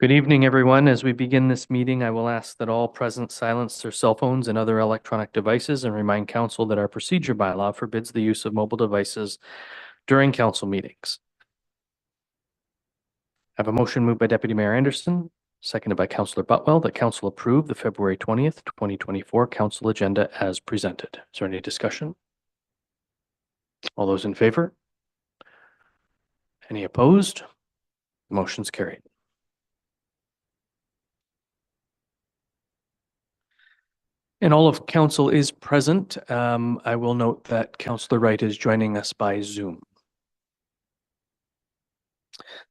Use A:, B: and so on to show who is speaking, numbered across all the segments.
A: Good evening, everyone. As we begin this meeting, I will ask that all present silence their cell phones and other electronic devices and remind council that our procedure bylaw forbids the use of mobile devices during council meetings. I have a motion moved by Deputy Mayor Anderson, seconded by Councillor Butwell, that council approve the February 20th, 2024 council agenda as presented. Is there any discussion? All those in favor? Any opposed? The motion's carried. And all of council is present. I will note that Councillor Wright is joining us by Zoom.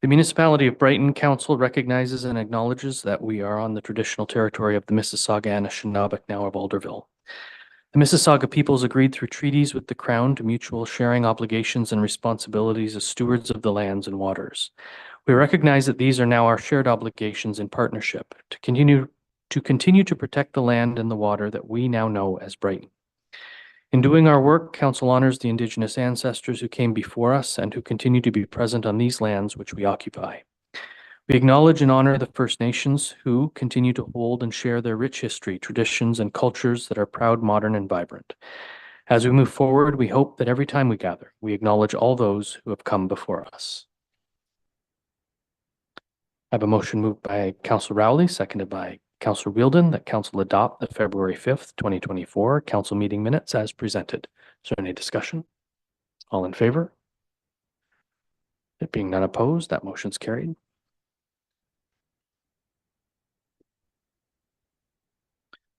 A: The Municipality of Brighton Council recognizes and acknowledges that we are on the traditional territory of the Mississauga and Anishinaabe, now of Alderville. The Mississauga peoples agreed through treaties with the Crown to mutual sharing obligations and responsibilities as stewards of the lands and waters. We recognize that these are now our shared obligations in partnership to continue to protect the land and the water that we now know as Brighton. In doing our work, Council honors the Indigenous ancestors who came before us and who continue to be present on these lands which we occupy. We acknowledge and honor the First Nations who continue to hold and share their rich history, traditions, and cultures that are proud, modern, and vibrant. As we move forward, we hope that every time we gather, we acknowledge all those who have come before us. I have a motion moved by Councillor Rowley, seconded by Councillor Wheedldon, that council adopt the February 5th, 2024 council meeting minutes as presented. Is there any discussion? All in favor? There being none opposed, that motion's carried.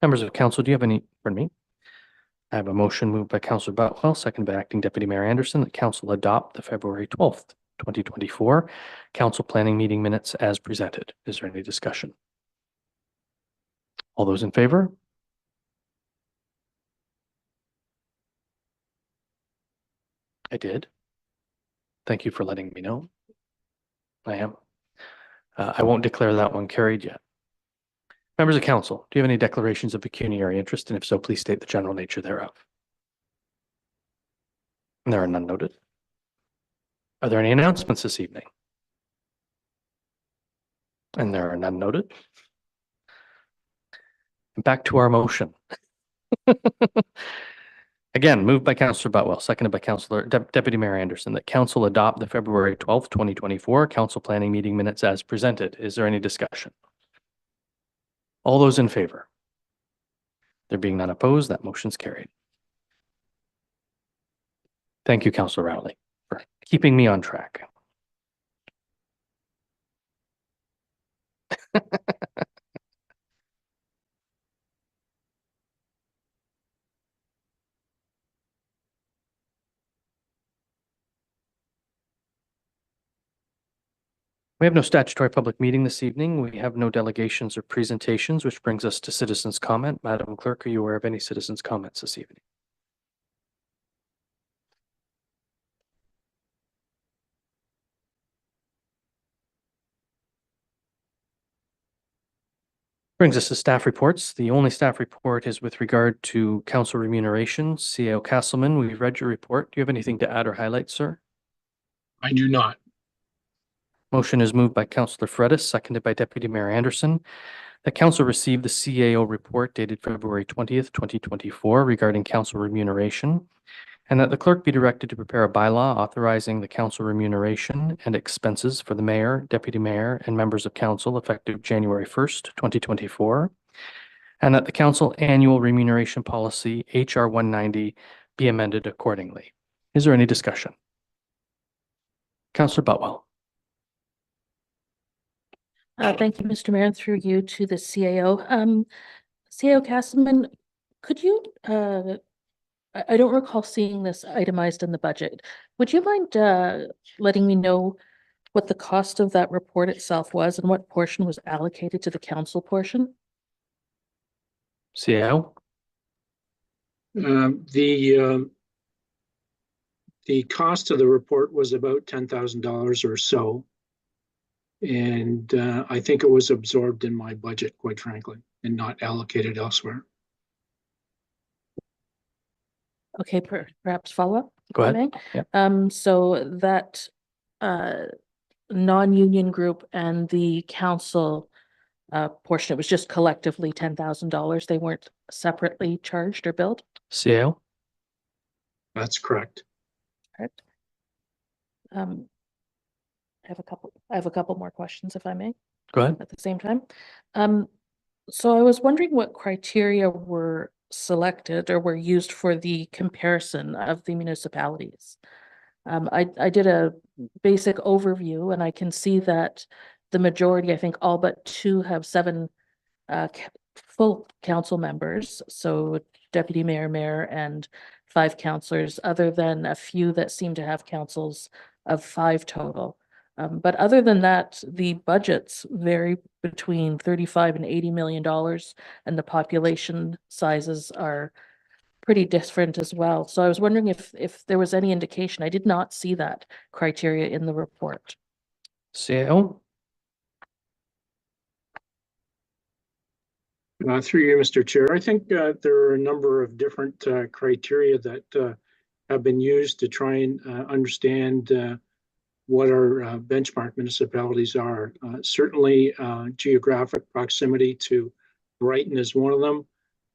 A: Members of council, do you have any, pardon me? I have a motion moved by Councillor Butwell, seconded by Acting Deputy Mayor Anderson, that council adopt the February 12th, 2024 council planning meeting minutes as presented. Is there any discussion? All those in favor? I did. Thank you for letting me know. I am. I won't declare that one carried yet. Members of council, do you have any declarations of pecuniary interest? And if so, please state the general nature thereof. And there are none noted. Are there any announcements this evening? And there are none noted. Back to our motion. Again, moved by Councillor Butwell, seconded by Deputy Mayor Anderson, that council adopt the February 12th, 2024 council planning meeting minutes as presented. Is there any discussion? All those in favor? There being none opposed, that motion's carried. Thank you, Councillor Rowley, for keeping me on track. We have no statutory public meeting this evening. We have no delegations or presentations, which brings us to citizens' comment. Madam Clerk, are you aware of any citizens' comments this evening? Brings us to staff reports. The only staff report is with regard to council remuneration. CAO Castleman, we've read your report. Do you have anything to add or highlight, sir?
B: I do not.
A: Motion is moved by Councillor Faretis, seconded by Deputy Mayor Anderson, that council receive the CAO report dated February 20th, 2024 regarding council remuneration, and that the clerk be directed to prepare a bylaw authorizing the council remuneration and expenses for the mayor, deputy mayor, and members of council effective January 1st, 2024, and that the council annual remuneration policy HR 190 be amended accordingly. Is there any discussion? Councillor Butwell.
C: Thank you, Mr. Mayor, through you to the CAO. CAO Castleman, could you, I don't recall seeing this itemized in the budget. Would you mind letting me know what the cost of that report itself was and what portion was allocated to the council portion?
A: CAO?
B: The cost of the report was about $10,000 or so. And I think it was absorbed in my budget, quite frankly, and not allocated elsewhere.
C: Okay, perhaps follow up.
A: Go ahead.
C: So that non-union group and the council portion, it was just collectively $10,000. They weren't separately charged or billed?
A: CAO?
B: That's correct.
C: Correct. I have a couple more questions, if I may,
A: Go ahead.
C: at the same time. So I was wondering what criteria were selected or were used for the comparison of the municipalities. I did a basic overview and I can see that the majority, I think all but two, have 7 full council members. So deputy mayor, mayor, and 5 councillors, other than a few that seem to have councils of 5 total. But other than that, the budgets vary between 35 and $80 million, and the population sizes are pretty different as well. So I was wondering if there was any indication. I did not see that criteria in the report.
A: CAO?
B: Through you, Mr. Chair, I think there are a number of different criteria that have been used to try and understand what our benchmark municipalities are. Certainly, geographic proximity to Brighton is one of them.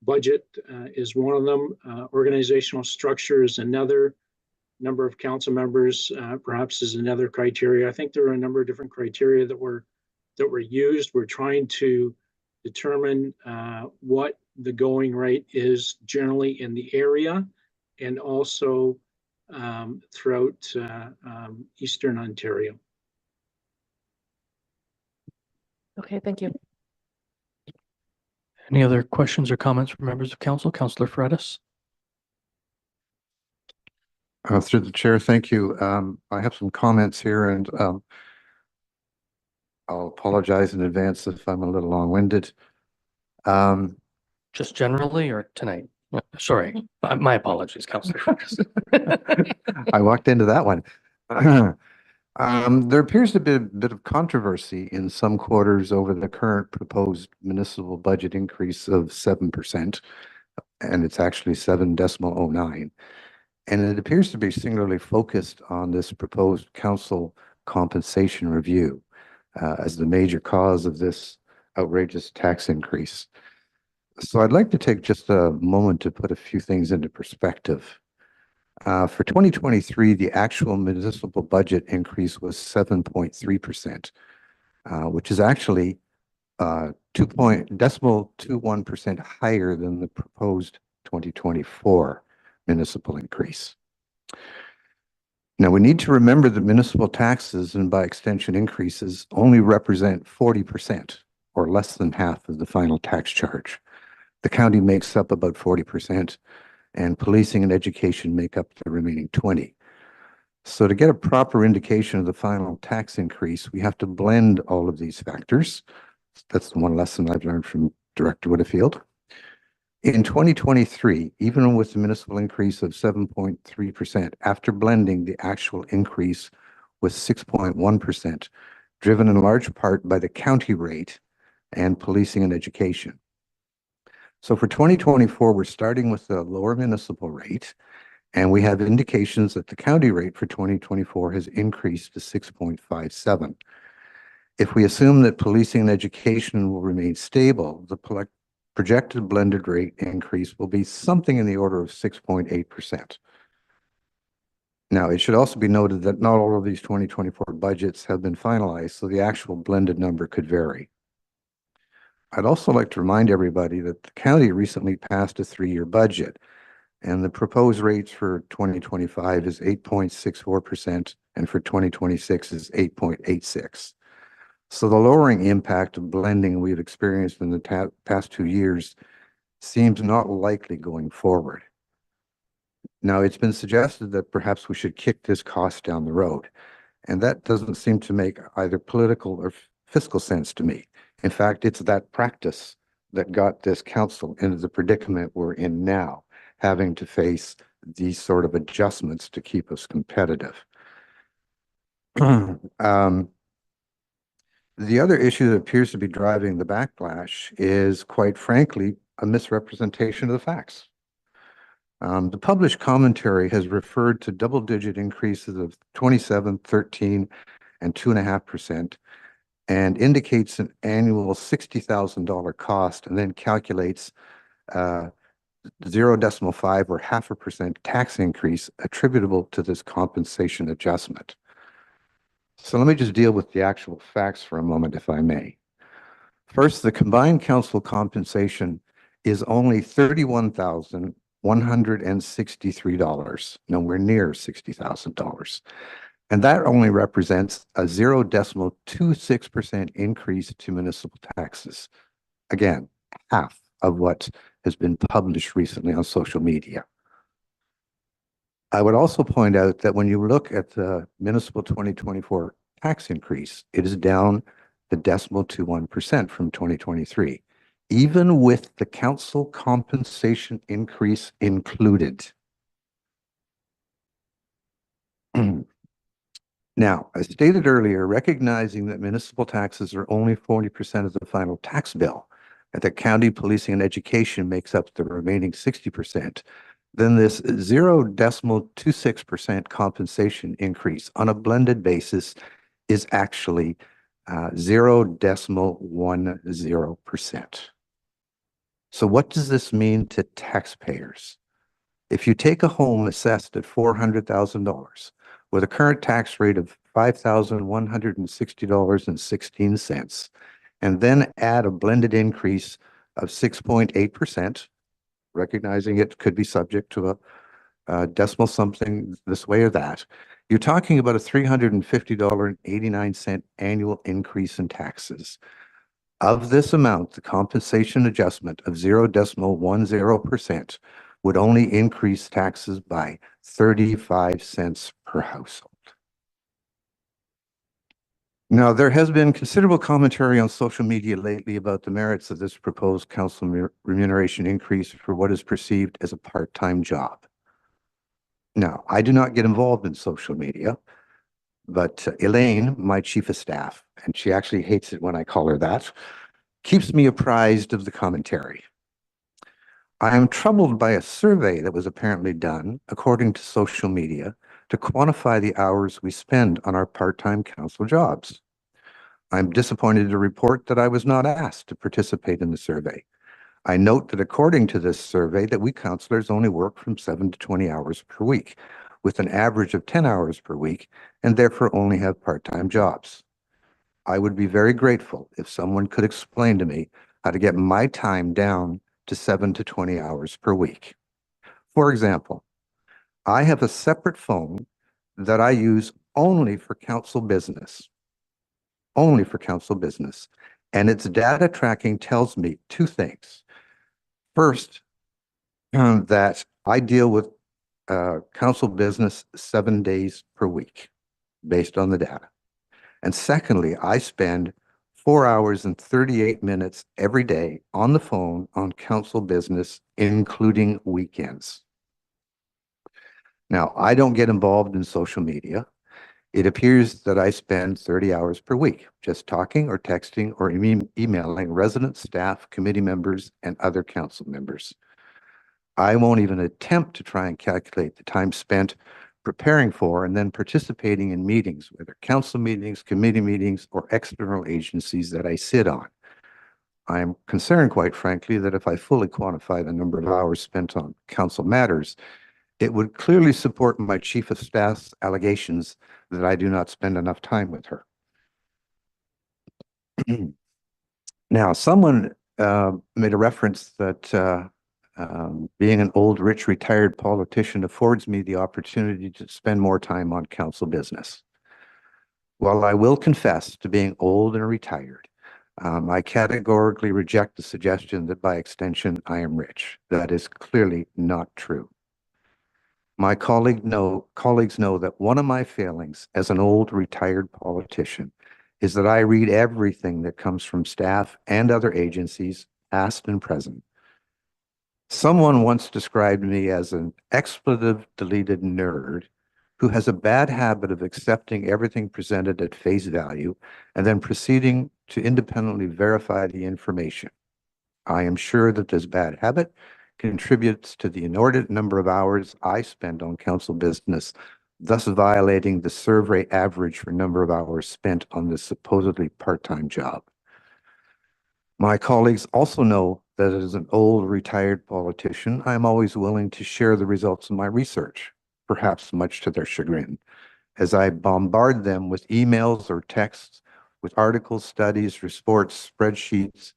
B: Budget is one of them. Organizational structure is another. Number of council members perhaps is another criteria. I think there are a number of different criteria that were used. We're trying to determine what the going rate is generally in the area and also throughout Eastern Ontario.
C: Okay, thank you.
A: Any other questions or comments from members of council? Councillor Faretis?
D: Through the chair, thank you. I have some comments here, and I'll apologize in advance if I'm a little long-winded.
A: Just generally or tonight? Sorry, my apologies, Councillor Faretis.
D: I walked into that one. There appears to be a bit of controversy in some quarters over the current proposed municipal budget increase of 7%, and it's actually 7.09. And it appears to be singularly focused on this proposed council compensation review as the major cause of this outrageous tax increase. So I'd like to take just a moment to put a few things into perspective. For 2023, the actual municipal budget increase was 7.3%, which is actually 2.21% higher than the proposed 2024 municipal increase. Now, we need to remember that municipal taxes, and by extension increases, only represent 40% or less than half of the final tax charge. The county makes up about 40%, and policing and education make up the remaining 20%. So to get a proper indication of the final tax increase, we have to blend all of these factors. That's the one lesson I've learned from Director Whitfield. In 2023, even with the municipal increase of 7.3%, after blending, the actual increase was 6.1%, driven in large part by the county rate and policing and education. So for 2024, we're starting with the lower municipal rate, and we have indications that the county rate for 2024 has increased to 6.57. If we assume that policing and education will remain stable, the projected blended rate increase will be something in the order of 6.8%. Now, it should also be noted that not all of these 2024 budgets have been finalized, so the actual blended number could vary. I'd also like to remind everybody that the county recently passed a 3-year budget, and the proposed rates for 2025 is 8.64%, and for 2026 is 8.86%. So the lowering impact of blending we've experienced in the past 2 years seems not likely going forward. Now, it's been suggested that perhaps we should kick this cost down the road, and that doesn't seem to make either political or fiscal sense to me. In fact, it's that practice that got this council into the predicament we're in now, having to face these sort of adjustments to keep us competitive. The other issue that appears to be driving the backlash is, quite frankly, a misrepresentation of the facts. The published commentary has referred to double-digit increases of 27, 13, and 2.5%, and indicates an annual $60,000 cost, and then calculates 0.5 or 0.5% tax increase attributable to this compensation adjustment. So let me just deal with the actual facts for a moment, if I may. First, the combined council compensation is only $31,163, nowhere near $60,000. And that only represents a 0.26% increase to municipal taxes. Again, half of what has been published recently on social media. I would also point out that when you look at the municipal 2024 tax increase, it is down the 0.21% from 2023, even with the council compensation increase included. Now, as stated earlier, recognizing that municipal taxes are only 40% of the final tax bill, and that county policing and education makes up the remaining 60%, then this 0.26% compensation increase on a blended basis is actually 0.10%. So what does this mean to taxpayers? If you take a home assessed at $400,000 with a current tax rate of $5,160.16, and then add a blended increase of 6.8%, recognizing it could be subject to a decimal something this way or that, you're talking about a $350.89 annual increase in taxes. Of this amount, the compensation adjustment of 0.10% would only increase taxes by 35 cents per household. Now, there has been considerable commentary on social media lately about the merits of this proposed council remuneration increase for what is perceived as a part-time job. Now, I do not get involved in social media, but Elaine, my chief of staff, and she actually hates it when I call her that, keeps me apprised of the commentary. I am troubled by a survey that was apparently done, according to social media, to quantify the hours we spend on our part-time council jobs. I'm disappointed to report that I was not asked to participate in the survey. I note that according to this survey that we councillors only work from 7 to 20 hours per week, with an average of 10 hours per week, and therefore only have part-time jobs. I would be very grateful if someone could explain to me how to get my time down to 7 to 20 hours per week. For example, I have a separate phone that I use only for council business. Only for council business. And its data tracking tells me two things. First, that I deal with council business 7 days per week based on the data. And secondly, I spend 4 hours and 38 minutes every day on the phone on council business, including weekends. Now, I don't get involved in social media. It appears that I spend 30 hours per week just talking or texting or emailing residents, staff, committee members, and other council members. I won't even attempt to try and calculate the time spent preparing for and then participating in meetings, whether council meetings, committee meetings, or external agencies that I sit on. I am concerned, quite frankly, that if I fully quantify the number of hours spent on council matters, it would clearly support my chief of staff's allegations that I do not spend enough time with her. Now, someone made a reference that being an old, rich, retired politician affords me the opportunity to spend more time on council business. While I will confess to being old and retired, I categorically reject the suggestion that by extension I am rich. That is clearly not true. My colleagues know that one of my failings as an old retired politician is that I read everything that comes from staff and other agencies, past and present. Someone once described me as an expletive-deleted nerd who has a bad habit of accepting everything presented at face value and then proceeding to independently verify the information. I am sure that this bad habit contributes to the inordinate number of hours I spend on council business thus violating the survey average for number of hours spent on this supposedly part-time job. My colleagues also know that as an old retired politician, I'm always willing to share the results of my research, perhaps much to their chagrin, as I bombard them with emails or texts with articles, studies, reports, spreadsheets,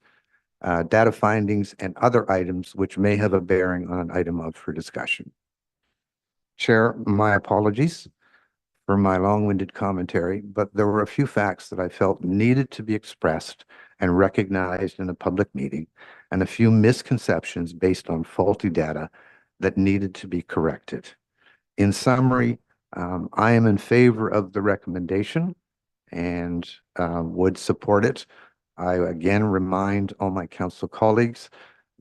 D: data findings, and other items which may have a bearing on an item up for discussion. Chair, my apologies for my long-winded commentary, but there were a few facts that I felt needed to be expressed and recognized in a public meeting, and a few misconceptions based on faulty data that needed to be corrected. In summary, I am in favor of the recommendation and would support it. I again remind all my council colleagues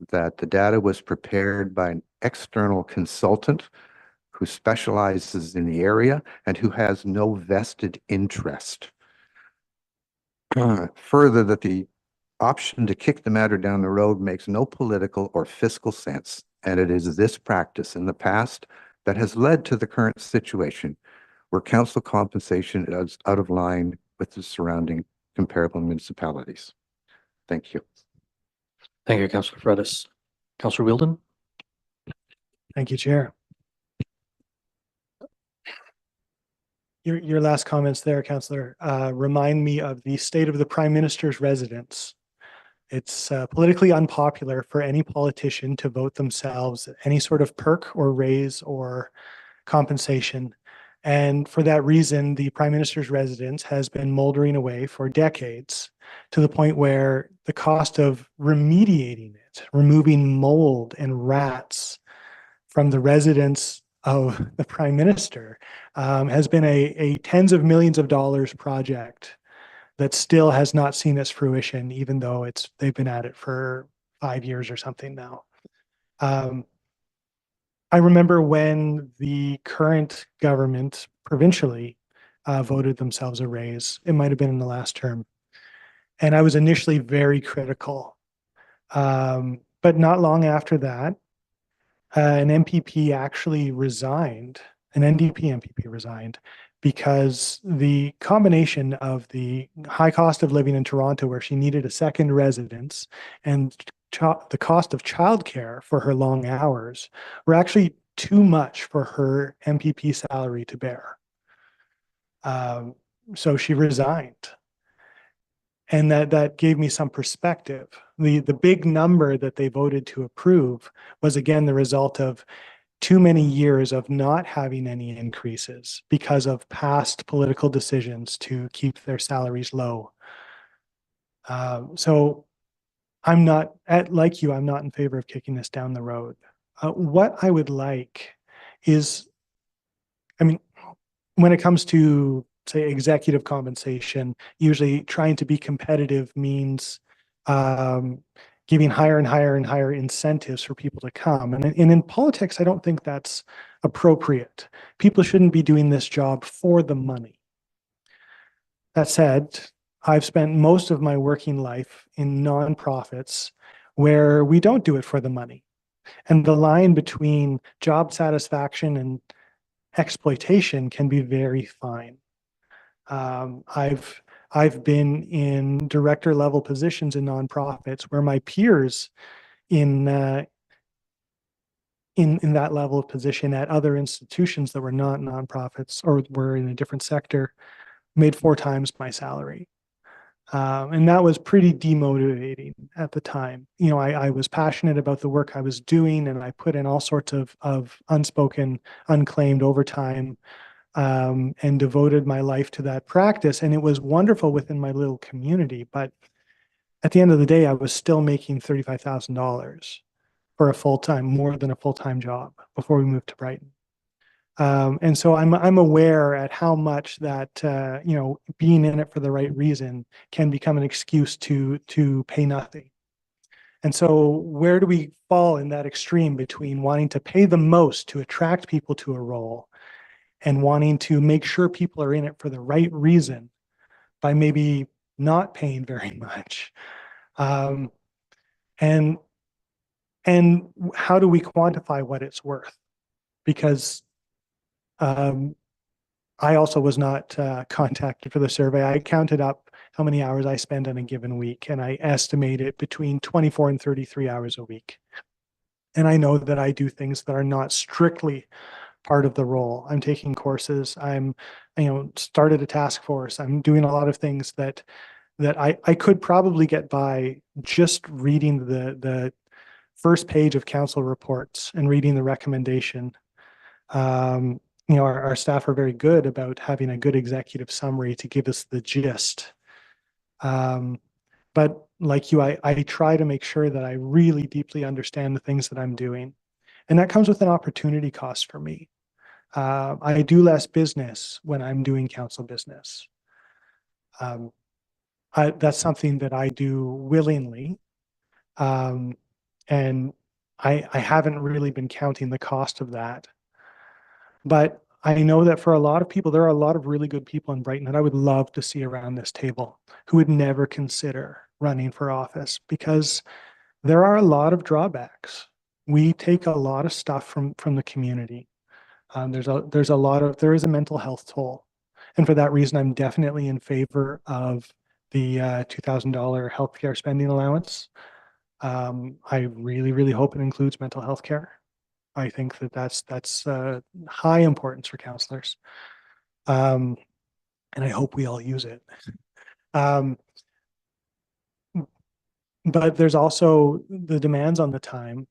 D: that the data was prepared by an external consultant who specializes in the area and who has no vested interest. Further, that the option to kick the matter down the road makes no political or fiscal sense, and it is this practice in the past that has led to the current situation where council compensation is out of line with the surrounding comparable municipalities. Thank you.
A: Thank you, Councillor Faretis. Councillor Wheedldon?
E: Thank you, Chair. Your last comments there, Councillor, remind me of the state of the Prime Minister's residence. It's politically unpopular for any politician to vote themselves any sort of perk or raise or compensation. And for that reason, the Prime Minister's residence has been moldering away for decades, to the point where the cost of remediating it, removing mold and rats from the residence of the Prime Minister, has been a tens of millions of dollars project that still has not seen its fruition, even though they've been at it for 5 years or something now. I remember when the current government provincially voted themselves a raise. It might have been in the last term. And I was initially very critical. But not long after that, an MPP actually resigned, an NDP MPP resigned, because the combination of the high cost of living in Toronto, where she needed a second residence, and the cost of childcare for her long hours were actually too much for her MPP salary to bear. So she resigned. And that gave me some perspective. The big number that they voted to approve was, again, the result of too many years of not having any increases because of past political decisions to keep their salaries low. So I'm not, like you, I'm not in favor of kicking this down the road. What I would like is, I mean, when it comes to, say, executive compensation, usually trying to be competitive means giving higher and higher and higher incentives for people to come. And in politics, I don't think that's appropriate. People shouldn't be doing this job for the money. That said, I've spent most of my working life in nonprofits where we don't do it for the money. And the line between job satisfaction and exploitation can be very fine. I've been in director level positions in nonprofits where my peers in that level of position at other institutions that were not nonprofits or were in a different sector made 4 times my salary. And that was pretty demotivating at the time. You know, I was passionate about the work I was doing, and I put in all sorts of unspoken, unclaimed overtime, and devoted my life to that practice. And it was wonderful within my little community. But at the end of the day, I was still making $35,000 for a full-time, more than a full-time job before we moved to Brighton. And so I'm aware at how much that, you know, being in it for the right reason can become an excuse to pay nothing. And so where do we fall in that extreme between wanting to pay the most to attract people to a role and wanting to make sure people are in it for the right reason by maybe not paying very much? And how do we quantify what it's worth? Because I also was not contacted for the survey. I counted up how many hours I spend in a given week, and I estimate it between 24 and 33 hours a week. And I know that I do things that are not strictly part of the role. I'm taking courses. I'm, started a task force. I'm doing a lot of things that I could probably get by just reading the first page of council reports and reading the recommendation. Our staff are very good about having a good executive summary to give us the gist. But like you, I try to make sure that I really deeply understand the things that I'm doing. And that comes with an opportunity cost for me. I do less business when I'm doing council business. That's something that I do willingly. And I haven't really been counting the cost of that. But I know that for a lot of people, there are a lot of really good people in Brighton that I would love to see around this table who would never consider running for office because there are a lot of drawbacks. We take a lot of stuff from the community. There is a mental health toll. And for that reason, I'm definitely in favor of the $2,000 healthcare spending allowance. I really, really hope it includes mental health care. I think that's high importance for councillors. And I hope we all use it. But there's also the demands on the time.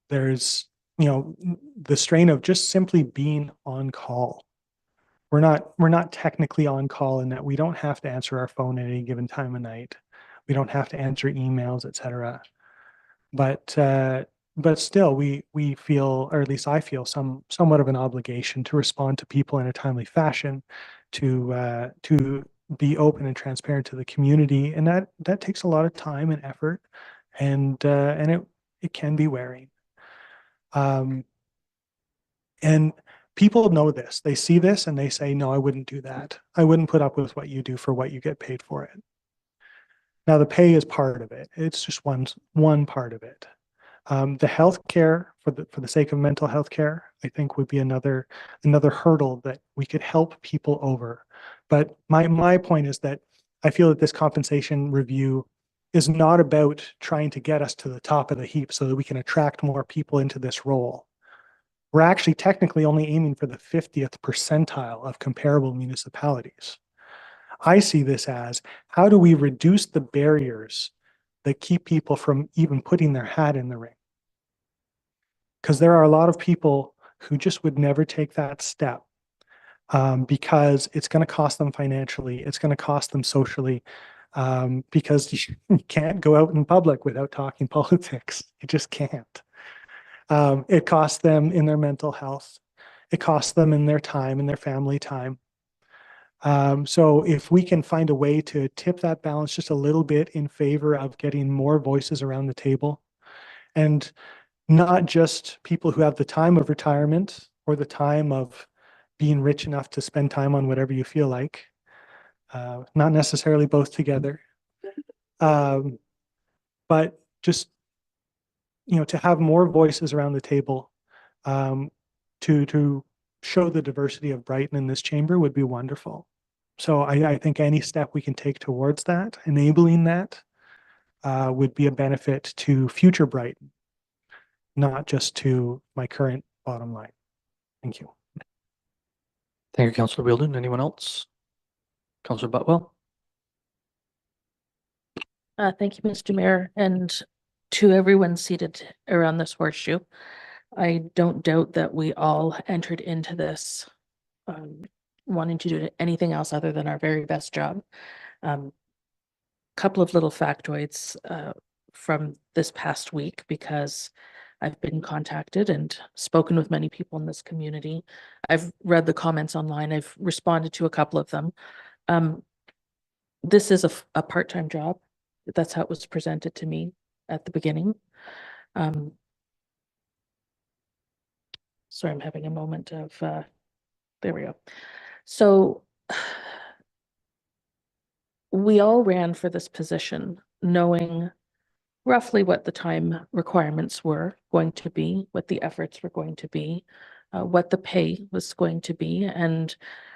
E: There's, the strain of just simply being on call. We're not technically on call in that we don't have to answer our phone at any given time of night. We don't have to answer emails, etc. But still, we feel, or at least I feel, somewhat of an obligation to respond to people in a timely fashion, to be open and transparent to the community, and that takes a lot of time and effort, and it can be wearing. And people know this. They see this and they say, no, I wouldn't do that. I wouldn't put up with what you do for what you get paid for it. Now, the pay is part of it. It's just one part of it. The healthcare, for the sake of mental health care, I think would be another hurdle that we could help people over. But my point is that I feel that this compensation review is not about trying to get us to the top of the heap so that we can attract more people into this role. We're actually technically only aiming for the 50th percentile of comparable municipalities. I see this as, how do we reduce the barriers that keep people from even putting their hat in the ring? Because there are a lot of people who just would never take that step because it's going to cost them financially, it's going to cost them socially, because you can't go out in public without talking politics. You just can't. It costs them in their mental health. It costs them in their time, in their family time. So if we can find a way to tip that balance just a little bit in favor of getting more voices around the table, and not just people who have the time of retirement or the time of being rich enough to spend time on whatever you feel like, not necessarily both together, but just, to have more voices around the table, to show the diversity of Brighton in this chamber would be wonderful. So I think any step we can take towards that, enabling that, would be a benefit to future Brighton, not just to my current bottom line. Thank you.
A: Thank you, Councillor Wheedldon. Anyone else? Councillor Butwell?
C: Thank you, Mr. Mayor, and to everyone seated around this horseshoe. I don't doubt that we all entered into this wanting to do anything else other than our very best job. Couple of little factoids from this past week, because I've been contacted and spoken with many people in this community. I've read the comments online. I've responded to a couple of them. This is a part-time job. That's how it was presented to me at the beginning. Sorry, I'm having a moment of, there we go. So we all ran for this position knowing roughly what the time requirements were going to be, what the efforts were going to be. what the pay was going to be, and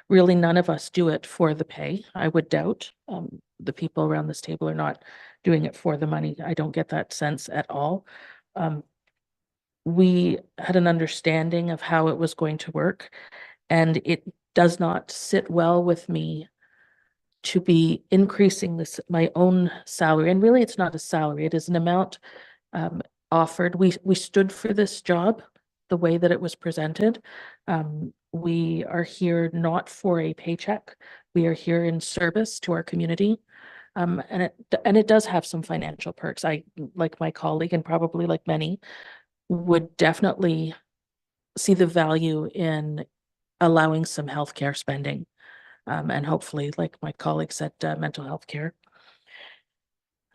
C: really none of us do it for the pay. I would doubt the people around this table are not doing it for the money. I don't get that sense at all. We had an understanding of how it was going to work, and it does not sit well with me to be increasing my own salary. And really, it's not a salary, it is an amount offered. We stood for this job the way that it was presented. We are here not for a paycheck. We are here in service to our community. And it does have some financial perks. I, like my colleague, and probably like many, would definitely see the value in allowing some healthcare spending. And hopefully, like my colleague said, mental health care.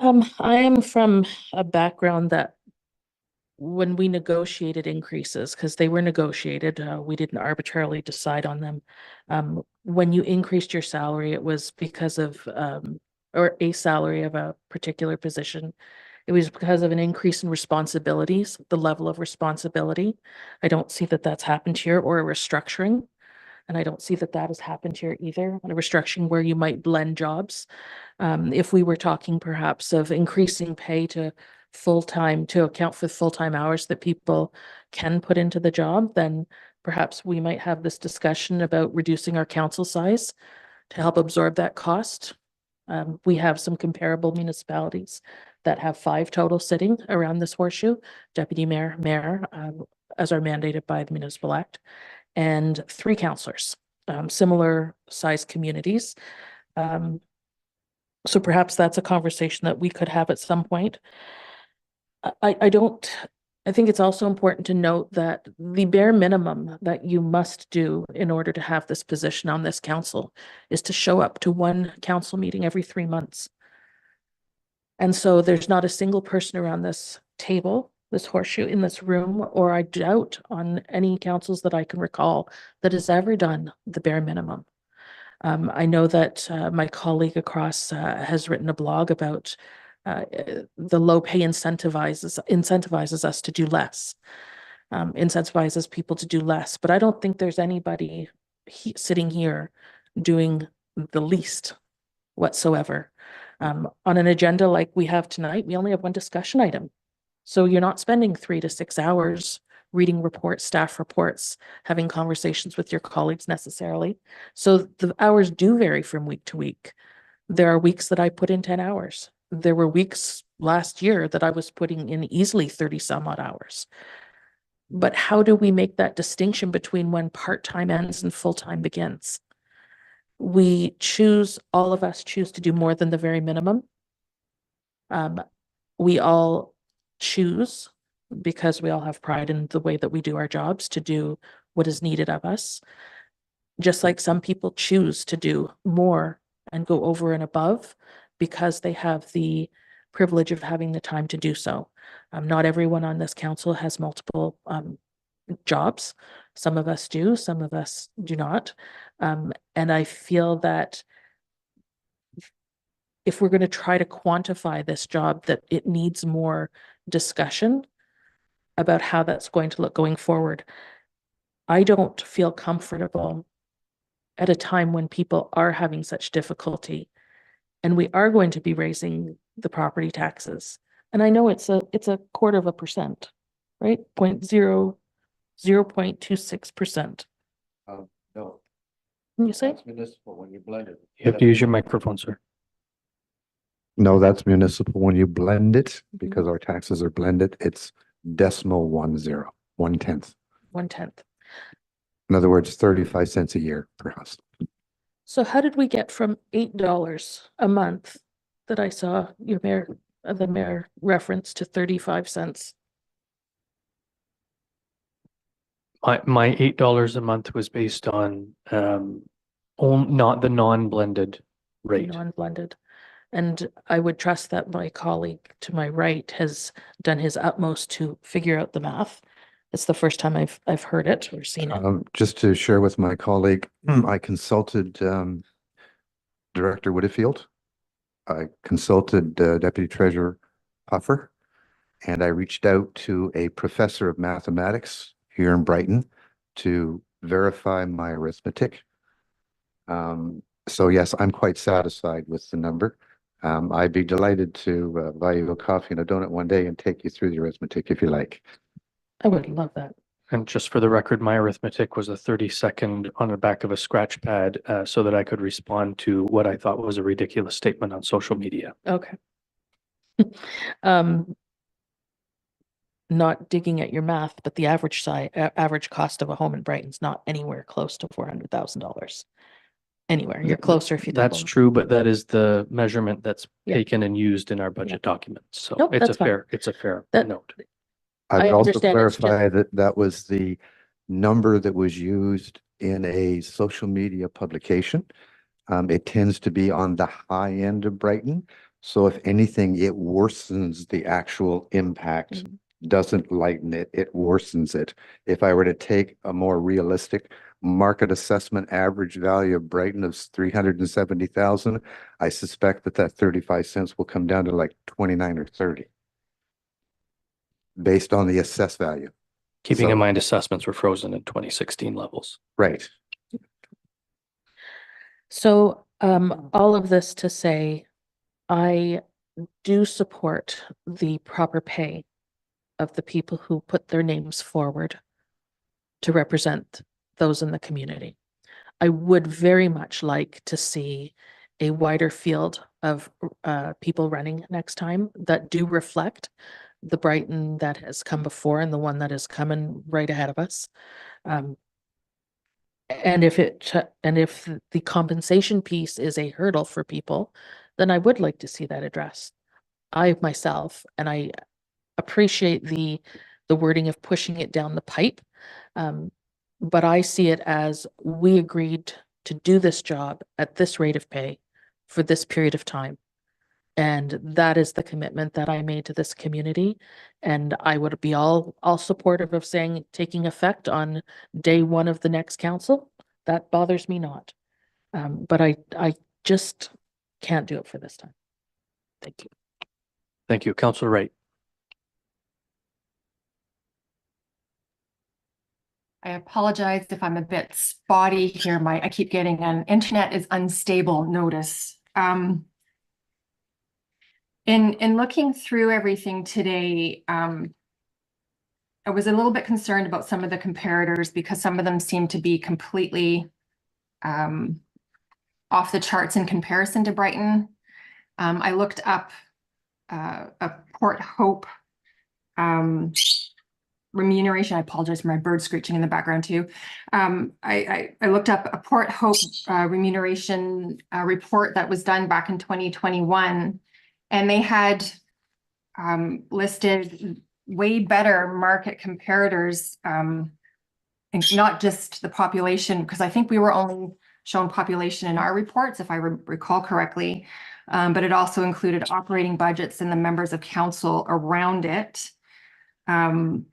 C: I am from a background that when we negotiated increases, because they were negotiated, we didn't arbitrarily decide on them. When you increased your salary, it was because of, or a salary of a particular position. It was because of an increase in responsibilities, the level of responsibility. I don't see that that's happened here, or a restructuring. And I don't see that that has happened here either, a restructuring where you might blend jobs. If we were talking perhaps of increasing pay to full-time to account for full-time hours that people can put into the job, then perhaps we might have this discussion about reducing our council size to help absorb that cost. We have some comparable municipalities that have 5 total sitting around this horseshoe, deputy mayor, mayor, as are mandated by the municipal act, and 3 councillors, similar sized communities. So perhaps that's a conversation that we could have at some point. I think it's also important to note that the bare minimum that you must do in order to have this position on this council is to show up to 1 council meeting every 3 months. And so there's not a single person around this table, this horseshoe in this room, or I doubt on any councils that I can recall that has ever done the bare minimum. I know that my colleague across has written a blog about the low pay incentivizes us to do less, incentivizes people to do less. But I don't think there's anybody sitting here doing the least whatsoever. On an agenda like we have tonight, we only have 1 discussion item. So you're not spending 3 to 6 hours reading reports, staff reports, having conversations with your colleagues necessarily. So the hours do vary from week to week. There are weeks that I put in 10 hours. There were weeks last year that I was putting in easily 30 some odd hours. But how do we make that distinction between when part-time ends and full-time begins? We choose, all of us choose to do more than the very minimum. We all choose, because we all have pride in the way that we do our jobs, to do what is needed of us. Just like some people choose to do more and go over and above because they have the privilege of having the time to do so. Not everyone on this council has multiple jobs. Some of us do, some of us do not. And I feel that if we're going to try to quantify this job, that it needs more discussion about how that's going to look going forward. I don't feel comfortable at a time when people are having such difficulty, and we are going to be raising the property taxes. And I know it's a 0.25%, right? 0.26%.
D: No.
C: Can you say?
D: That's municipal when you blend it.
A: You have to use your microphone, sir.
D: No, that's municipal when you blend it, because our taxes are blended. It's 0.10, 1/10.
C: 1/10.
D: In other words, 35 cents a year per house.
C: So how did we get from $8 a month that I saw your mayor, the mayor reference, to 35 cents?
A: My $8 a month was based on not the non-blended rate.
C: Non-blended. And I would trust that my colleague to my right has done his utmost to figure out the math. It's the first time I've heard it or seen it.
D: Just to share with my colleague, I consulted Director Whitfield. I consulted Deputy Treasurer Puffer, and I reached out to a professor of mathematics here in Brighton to verify my arithmetic. So yes, I'm quite satisfied with the number. I'd be delighted to buy you a coffee and a donut one day and take you through the arithmetic if you like.
C: I would love that.
A: And just for the record, my arithmetic was a 30-second on the back of a scratch pad so that I could respond to what I thought was a ridiculous statement on social media.
C: Okay. Not digging at your math, but the average average cost of a home in Brighton's not anywhere close to $400,000. Anywhere. You're closer if you
A: That's
C: double.
A: true, but that is the measurement that's
C: Yeah.
A: taken and used in our budget documents. So
C: Nope,
A: it's
C: that's
A: a
C: fine.
A: fair
C: That-
A: note.
D: I
C: I
D: would also
C: understand it's just-
D: clarify that that was the number that was used in a social media publication. It tends to be on the high end of Brighton. So if anything, it worsens the actual impact, doesn't lighten it, it worsens it. If I were to take a more realistic market assessment average value of Brighton of 370,000, I suspect that that 35 cents will come down to like 29 or 30 based on the assessed value.
A: Keeping
D: So-
A: in mind assessments were frozen in 2016 levels.
D: Right.
C: So, all of this to say, I do support the proper pay of the people who put their names forward to represent those in the community. I would very much like to see a wider field of people running next time that do reflect the Brighton that has come before and the one that is coming right ahead of us. And if the compensation piece is a hurdle for people, then I would like to see that addressed. I myself, and I appreciate the wording of pushing it down the pipe. But I see it as we agreed to do this job at this rate of pay for this period of time. And that is the commitment that I made to this community. And I would be all supportive of saying taking effect on day one of the next council. That bothers me not. But I just can't do it for this time. Thank you.
A: Thank you. Councillor Wright.
F: I apologize if I'm a bit spotty here. I keep getting an internet is unstable notice. In looking through everything today, I was a little bit concerned about some of the comparators because some of them seem to be completely off the charts in comparison to Brighton. I looked up a Port Hope remuneration. I apologize for my bird screeching in the background too. I looked up a Port Hope remuneration report that was done back in 2021, and they had listed way better market comparators, and not just the population, because I think we were only shown population in our reports, if I recall correctly, but it also included operating budgets and the members of council around it. And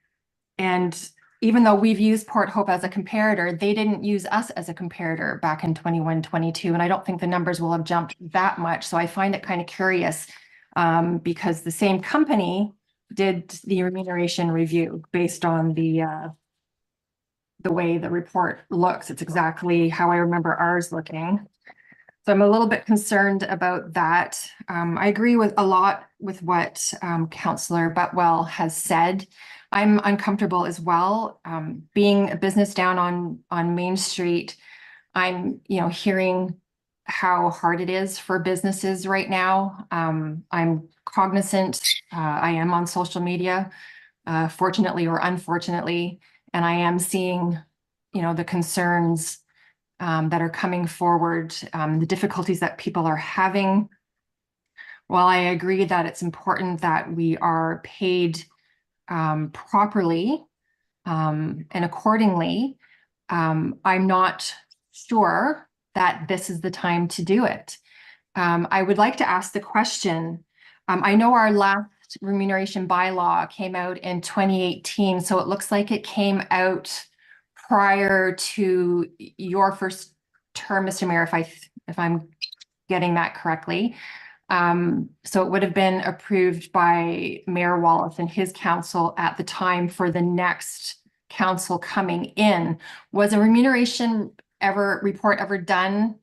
F: even though we've used Port Hope as a comparator, they didn't use us as a comparator back in 21, 22. And I don't think the numbers will have jumped that much. So I find it kind of curious because the same company did the remuneration review based on the way the report looks. It's exactly how I remember ours looking. So I'm a little bit concerned about that. I agree with a lot with what Councillor Butwell has said. I'm uncomfortable as well. Being a business down on Main Street, I'm hearing how hard it is for businesses right now. I'm cognizant. I am on social media, fortunately or unfortunately, and I am seeing the concerns that are coming forward, the difficulties that people are having. While I agree that it's important that we are paid properly and accordingly, I'm not sure that this is the time to do it. I would like to ask the question, I know our last remuneration bylaw came out in 2018, so it looks like it came out prior to your first term, Mr. Mayor, if I'm getting that correctly. So it would have been approved by Mayor Wallace and his council at the time for the next council coming in. Was a remuneration report ever done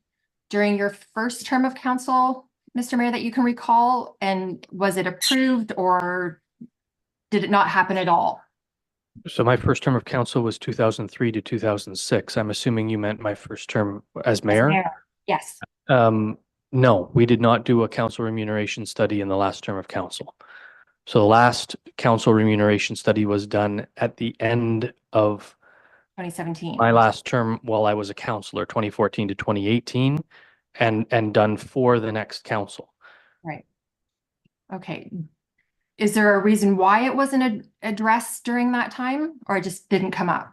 F: during your first term of council, Mr. Mayor, that you can recall? And was it approved, or did it not happen at all?
A: So my first term of council was 2003 to 2006. I'm assuming you meant my first term as mayor?
F: Yes.
A: No, we did not do a council remuneration study in the last term of council. So the last council remuneration study was done at the end of
F: 2017.
A: my last term while I was a councillor, 2014 to 2018, and done for the next council.
F: Right. Okay. Is there a reason why it wasn't addressed during that time, or it just didn't come up?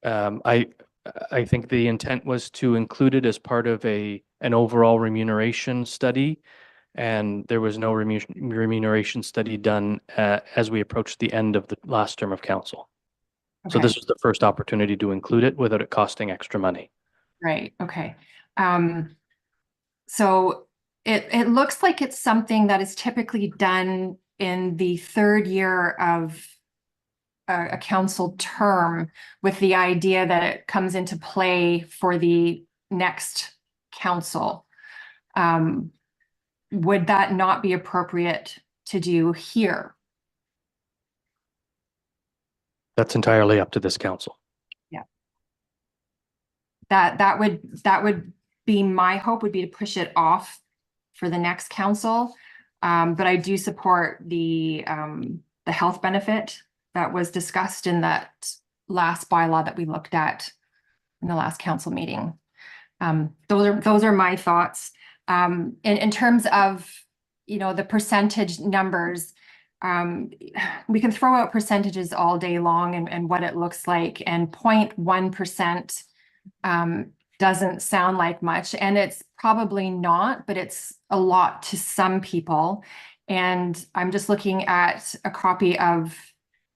A: I think the intent was to include it as part of an overall remuneration study, and there was no remuneration study done as we approached the end of the last term of council. So
F: Okay.
A: this was the first opportunity to include it without it costing extra money.
F: Right. Okay. So it looks like it's something that is typically done in the third year of a council term, with the idea that it comes into play for the next council. Would that not be appropriate to do here?
A: That's entirely up to this council.
F: Yeah. That would be my hope, would be to push it off for the next council. But I do support the health benefit that was discussed in that last bylaw that we looked at in the last council meeting. Those are my thoughts. In terms of, the percentage numbers, we can throw out percentages all day long and what it looks like, and 0.1% doesn't sound like much, and it's probably not, but it's a lot to some people. And I'm just looking at a copy of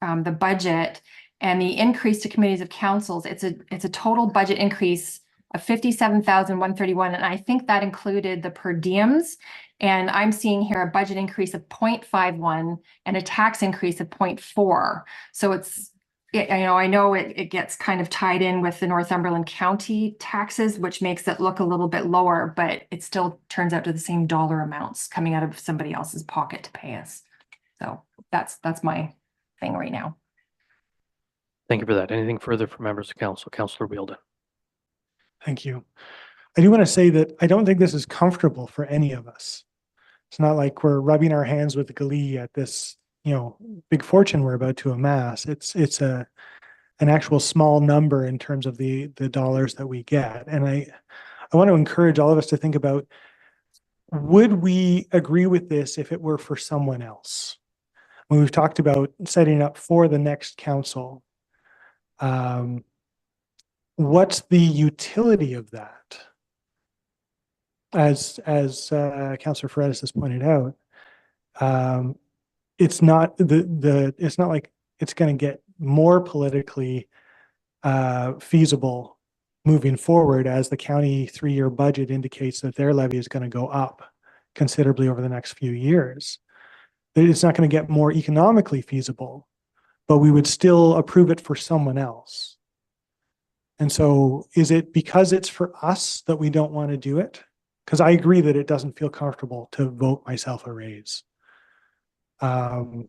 F: the budget, and the increase to committees of councils, it's a total budget increase of 57,131, and I think that included the per diems. And I'm seeing here a budget increase of 0.51 and a tax increase of 0.4. So I know it gets kind of tied in with the Northumberland County taxes, which makes it look a little bit lower, but it still turns out to the same dollar amounts coming out of somebody else's pocket to pay us. So that's my thing right now.
A: Thank you for that. Anything further from members of council? Councillor Wheedldon.
E: Thank you. I do want to say that I don't think this is comfortable for any of us. It's not like we're rubbing our hands with glee at this, big fortune we're about to amass. It's an actual small number in terms of the dollars that we get. And I want to encourage all of us to think about, would we agree with this if it were for someone else? When we've talked about setting up for the next council, what's the utility of that? As Councillor Faretis has pointed out, it's not it's not like it's going to get more politically feasible moving forward, as the county 3-year budget indicates that their levy is going to go up considerably over the next few years. It's not going to get more economically feasible, but we would still approve it for someone else. And so is it because it's for us that we don't want to do it? Because I agree that it doesn't feel comfortable to vote myself a raise. And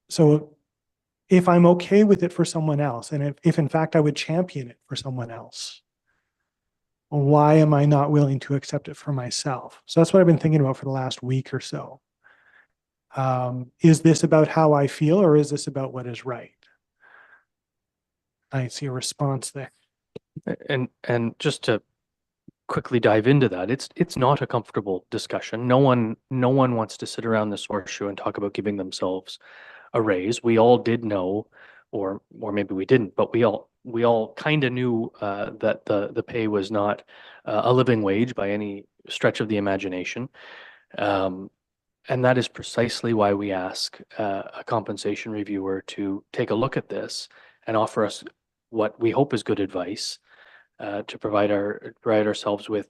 E: so if I'm okay with it for someone else, and if in fact I would champion it for someone else, why am I not willing to accept it for myself? So that's what I've been thinking about for the last week or so. Is this about how I feel, or is this about what is right? I see a response there.
A: And just to quickly dive into that, it's not a comfortable discussion. No one wants to sit around this horseshoe and talk about giving themselves a raise. We all did know, or maybe we didn't, but we all kind of knew that the pay was not a living wage by any stretch of the imagination. And that is precisely why we ask a compensation reviewer to take a look at this and offer us what we hope is good advice to provide ourselves with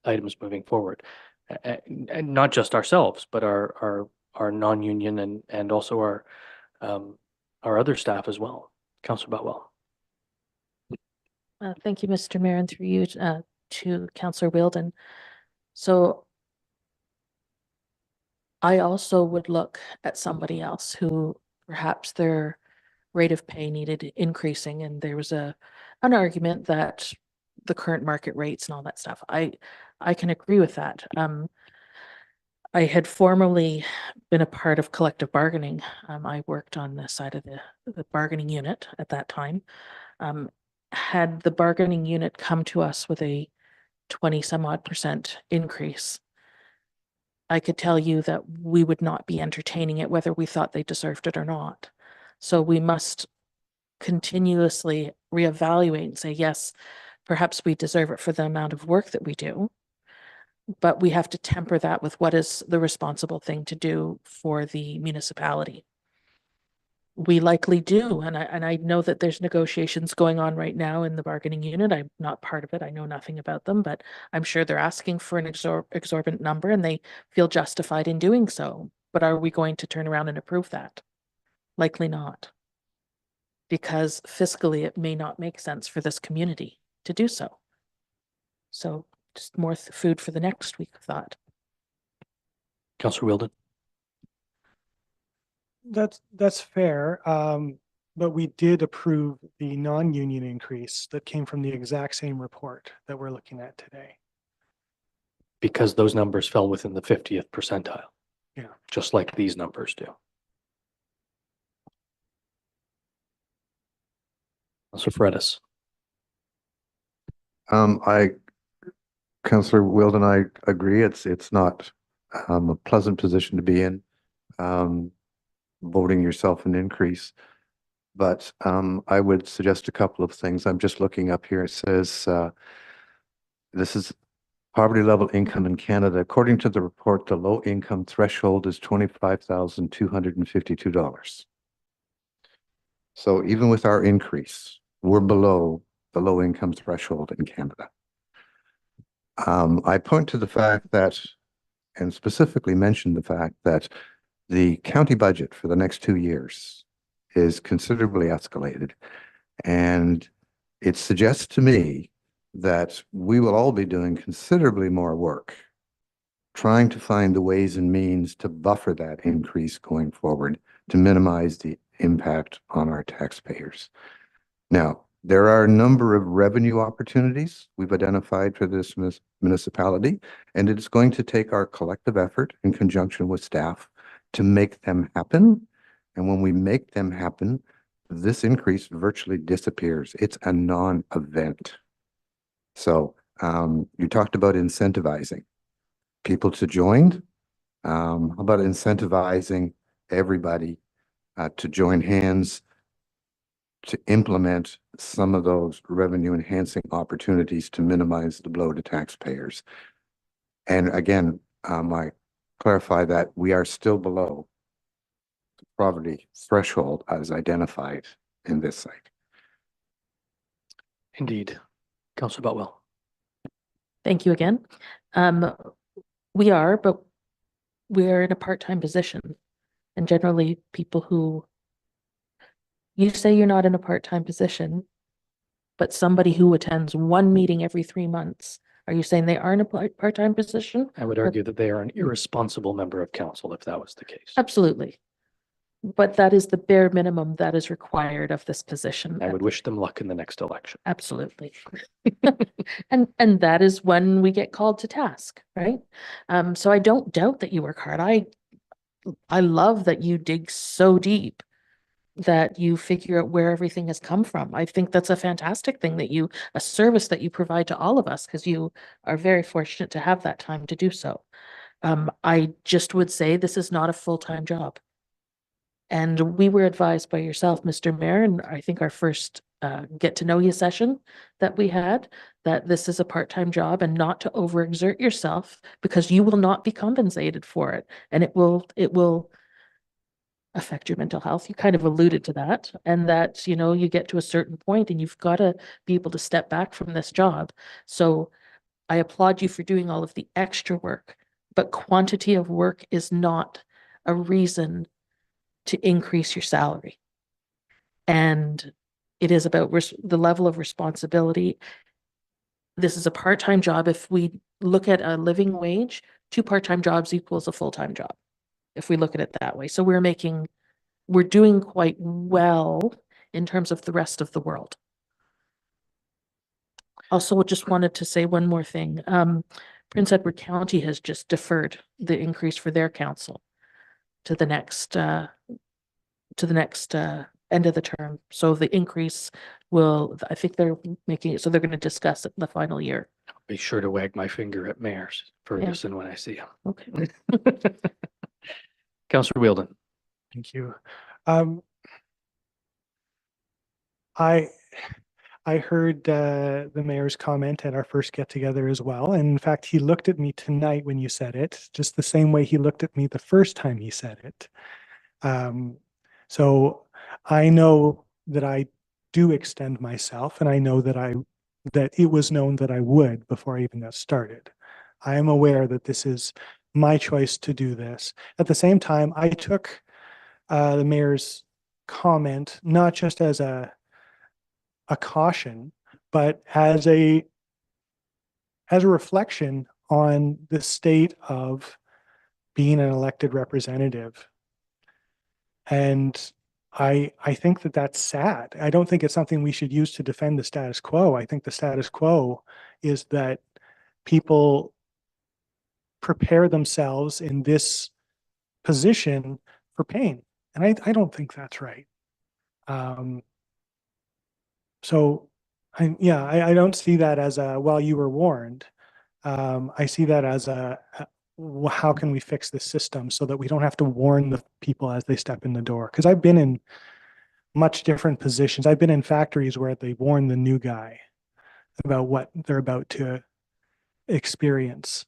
A: items moving forward, and not just ourselves, but our non-union and also our our other staff as well. Councillor Boutwell.
C: Thank you, Mr. Mayor, and through you to Councillor Wheedldon. So I also would look at somebody else who perhaps their rate of pay needed increasing, and there was an argument that the current market rates and all that stuff. I can agree with that. I had formerly been a part of collective bargaining. I worked on the side of the bargaining unit at that time. Had the bargaining unit come to us with a 20-some-odd% increase, I could tell you that we would not be entertaining it, whether we thought they deserved it or not. So we must continuously reevaluate and say, yes, perhaps we deserve it for the amount of work that we do, but we have to temper that with what is the responsible thing to do for the municipality. We likely do, and I know that there's negotiations going on right now in the bargaining unit. I'm not part of it. I know nothing about them, but I'm sure they're asking for an exorbitant number and they feel justified in doing so. But are we going to turn around and approve that? Likely not. Because fiscally, it may not make sense for this community to do so. So just more food for the next week of thought.
A: Councillor Wheedldon.
E: That's fair. But we did approve the non-union increase that came from the exact same report that we're looking at today.
A: Because those numbers fell within the 50th percentile.
E: Yeah.
A: Just like these numbers do. Councillor Faretis.
D: Councillor Wheedldon, I agree. It's not a pleasant position to be in, voting yourself an increase. But I would suggest a couple of things. I'm just looking up here. It says this is poverty level income in Canada. According to the report, the low income threshold is $25,252. So even with our increase, we're below the low income threshold in Canada. I point to the fact that, and specifically mention the fact that the county budget for the next 2 years is considerably escalated. And it suggests to me that we will all be doing considerably more work trying to find the ways and means to buffer that increase going forward to minimize the impact on our taxpayers. Now, there are a number of revenue opportunities we've identified for this municipality, and it's going to take our collective effort in conjunction with staff to make them happen. And when we make them happen, this increase virtually disappears. It's a non-event. So you talked about incentivizing people to join. How about incentivizing everybody to join hands to implement some of those revenue enhancing opportunities to minimize the blow to taxpayers? And again, I clarify that we are still below the poverty threshold as identified in this site.
A: Indeed. Councillor Boutwell.
C: Thank you again. We are, but we're in a part-time position. And generally people who, you say you're not in a part-time position, but somebody who attends one meeting every 3 months, are you saying they are in a part-time position?
A: I would argue that they are an irresponsible member of council if that was the case.
C: Absolutely. But that is the bare minimum that is required of this position.
A: I would wish them luck in the next election.
C: Absolutely. And that is when we get called to task, right? So I don't doubt that you work hard. I love that you dig so deep that you figure out where everything has come from. I think that's a fantastic thing that a service that you provide to all of us, because you are very fortunate to have that time to do so. I just would say this is not a full-time job. And we were advised by yourself, Mr. Mayor, and I think our first get to know you session that we had, that this is a part-time job and not to overexert yourself, because you will not be compensated for it. And it will affect your mental health. You kind of alluded to that, and that, you get to a certain point and you've got to be able to step back from this job. So I applaud you for doing all of the extra work, but quantity of work is not a reason to increase your salary. And it is about the level of responsibility. This is a part-time job. If we look at a living wage, 2 part-time jobs equals a full-time job, if we look at it that way. So we're doing quite well in terms of the rest of the world. Also, just wanted to say one more thing. Prince Edward County has just deferred the increase for their council to the next end of the term. So the increase I think they're making it, so they're going to discuss it the final year.
A: Be sure to wag my finger at Mayor Ferguson when I see him.
C: Okay.
A: Councillor Wheedldon.
E: Thank you. I heard the mayor's comment at our first get together as well. And in fact, he looked at me tonight when you said it, just the same way he looked at me the first time he said it. So I know that I do extend myself, and I know that it was known that I would before I even got started. I am aware that this is my choice to do this. At the same time, I took the mayor's comment not just as a caution, but as a reflection on the state of being an elected representative. And I think that that's sad. I don't think it's something we should use to defend the status quo. I think the status quo is that people prepare themselves in this position for pain. And I don't think that's right. So I don't see that as well, you were warned. I see that as how can we fix this system so that we don't have to warn the people as they step in the door? Because I've been in much different positions. I've been in factories where they warn the new guy about what they're about to experience.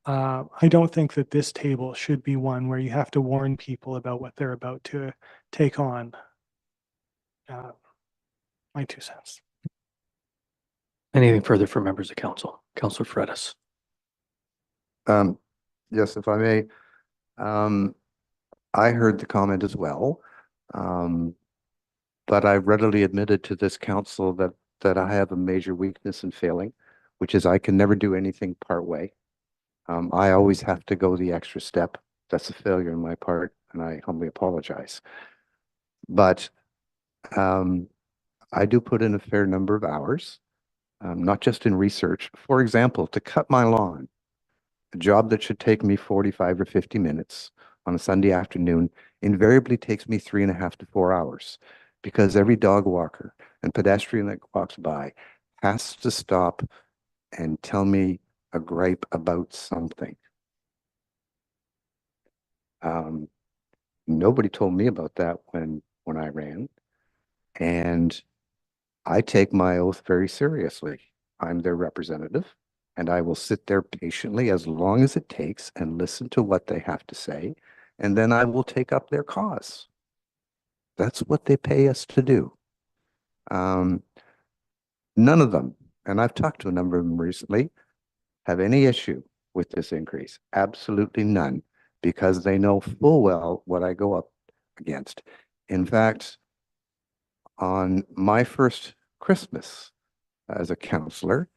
E: I don't think that this table should be one where you have to warn people about what they're about to take on. My 2 cents.
A: Anything further from members of council? Councillor Faretis.
D: Yes, if I may. I heard the comment as well. But I readily admitted to this council that I have a major weakness and failing, which is I can never do anything part way. I always have to go the extra step. That's a failure on my part, and I humbly apologize. But I do put in a fair number of hours, not just in research. For example, to cut my lawn, a job that should take me 45 or 50 minutes on a Sunday afternoon invariably takes me 3.5 to 4 hours, because every dog walker and pedestrian that walks by has to stop and tell me a gripe about something. Nobody told me about that when I ran, and I take my oath very seriously. I'm their representative, and I will sit there patiently as long as it takes and listen to what they have to say, and then I will take up their cause. That's what they pay us to do. None of them, and I've talked to a number of them recently, have any issue with this increase. Absolutely none, because they know full well what I go up against. In fact, on my first Christmas as a councillor,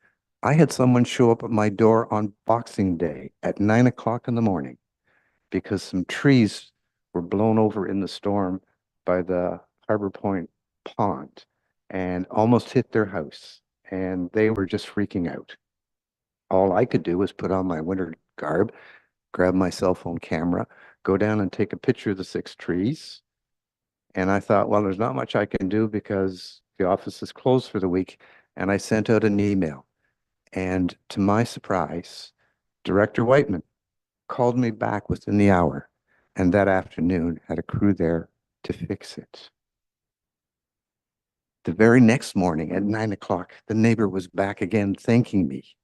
D: I had someone show up at my door on Boxing Day at 9 o'clock in the morning because some trees were blown over in the storm by the Harbor Point pond and almost hit their house. And they were just freaking out. All I could do was put on my winter garb, grab my cell phone camera, go down and take a picture of the 6 trees. And I thought, well, there's not much I can do because the office is closed for the week. And I sent out an email. And to my surprise, Director Whiteman called me back within the hour, and that afternoon had a crew there to fix it. The very next morning at 9 o'clock, the neighbor was back again thanking me,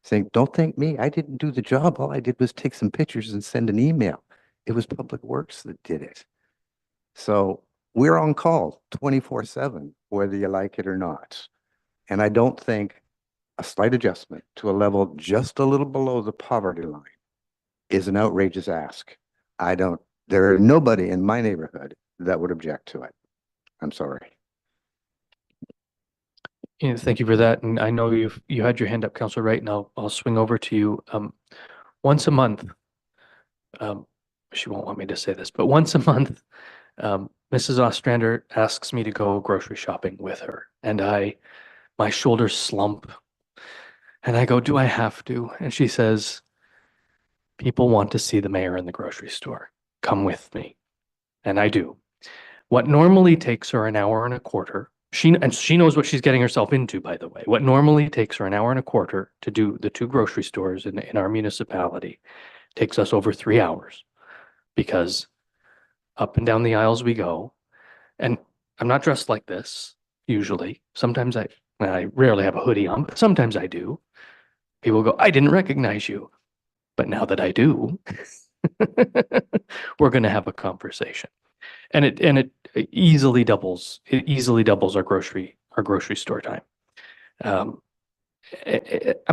D: saying, don't thank me. I didn't do the job. All I did was take some pictures and send an email. It was Public Works that did it. So we're on call 24/7, whether you like it or not. And I don't think a slight adjustment to a level just a little below the poverty line is an outrageous ask. There are nobody in my neighborhood that would object to it. I'm sorry.
A: Yeah, thank you for that. And I know you had your hand up, Councillor Wright, and I'll swing over to you. Once a month, um, she won't want me to say this, but once a month, Mrs. Ostrander asks me to go grocery shopping with her, and my shoulders slump, and I go, "Do I have to?" And she says, "People want to see the mayor in the grocery store. Come with me." And I do. What normally takes her an hour and a quarter, she knows what she's getting herself into, by the way. What normally takes her an hour and a quarter to do the 2 grocery stores in our municipality takes us over 3 hours, because up and down the aisles we go. And I'm not dressed like this usually. Sometimes I rarely have a hoodie on, but sometimes I do. People go, "I didn't recognize you." But now that I do, we're going to have a conversation. And it easily doubles our grocery store time. I'm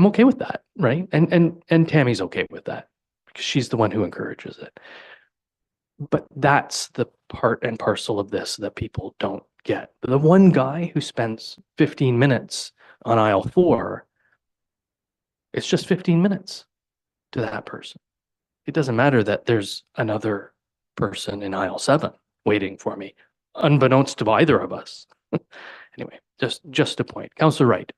A: okay with that, right? And Tammy's okay with that because she's the one who encourages it. But that's the part and parcel of this that people don't get. The one guy who spends 15 minutes on aisle 4, it's just 15 minutes to that person. It doesn't matter that there's another person in aisle 7 waiting for me, unbeknownst to either of us. Anyway, just a point. Councillor Wright.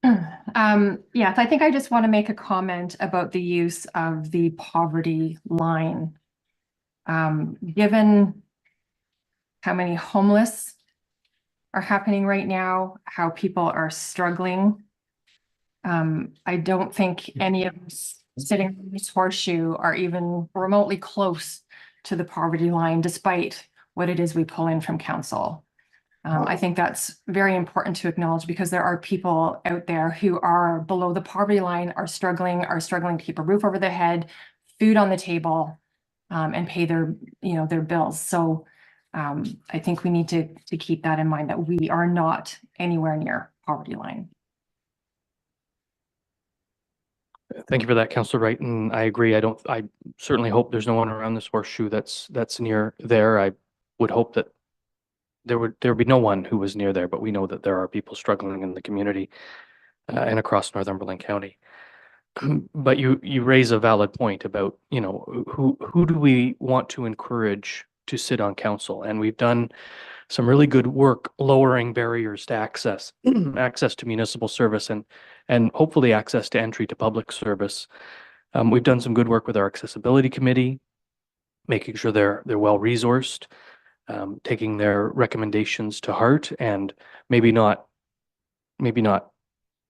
F: Yes, I think I just want to make a comment about the use of the poverty line. Given how many homeless are happening right now, how people are struggling, I don't think any of us sitting in this horseshoe are even remotely close to the poverty line, despite what it is we pull in from council. I think that's very important to acknowledge, because there are people out there who are below the poverty line, are struggling to keep a roof over their head, food on the table, and pay their bills. So I think we need to keep that in mind, that we are not anywhere near poverty line.
A: Thank you for that, Councillor Wright, and I agree. I certainly hope there's no one around this horseshoe that's near there. I would hope that there would be no one who was near there, but we know that there are people struggling in the community and across Northumberland County. But you raise a valid point about, who do we want to encourage to sit on council? And we've done some really good work lowering barriers to access, access to municipal service, and hopefully access to entry to public service. We've done some good work with our accessibility committee, making sure they're well resourced, taking their recommendations to heart, and maybe not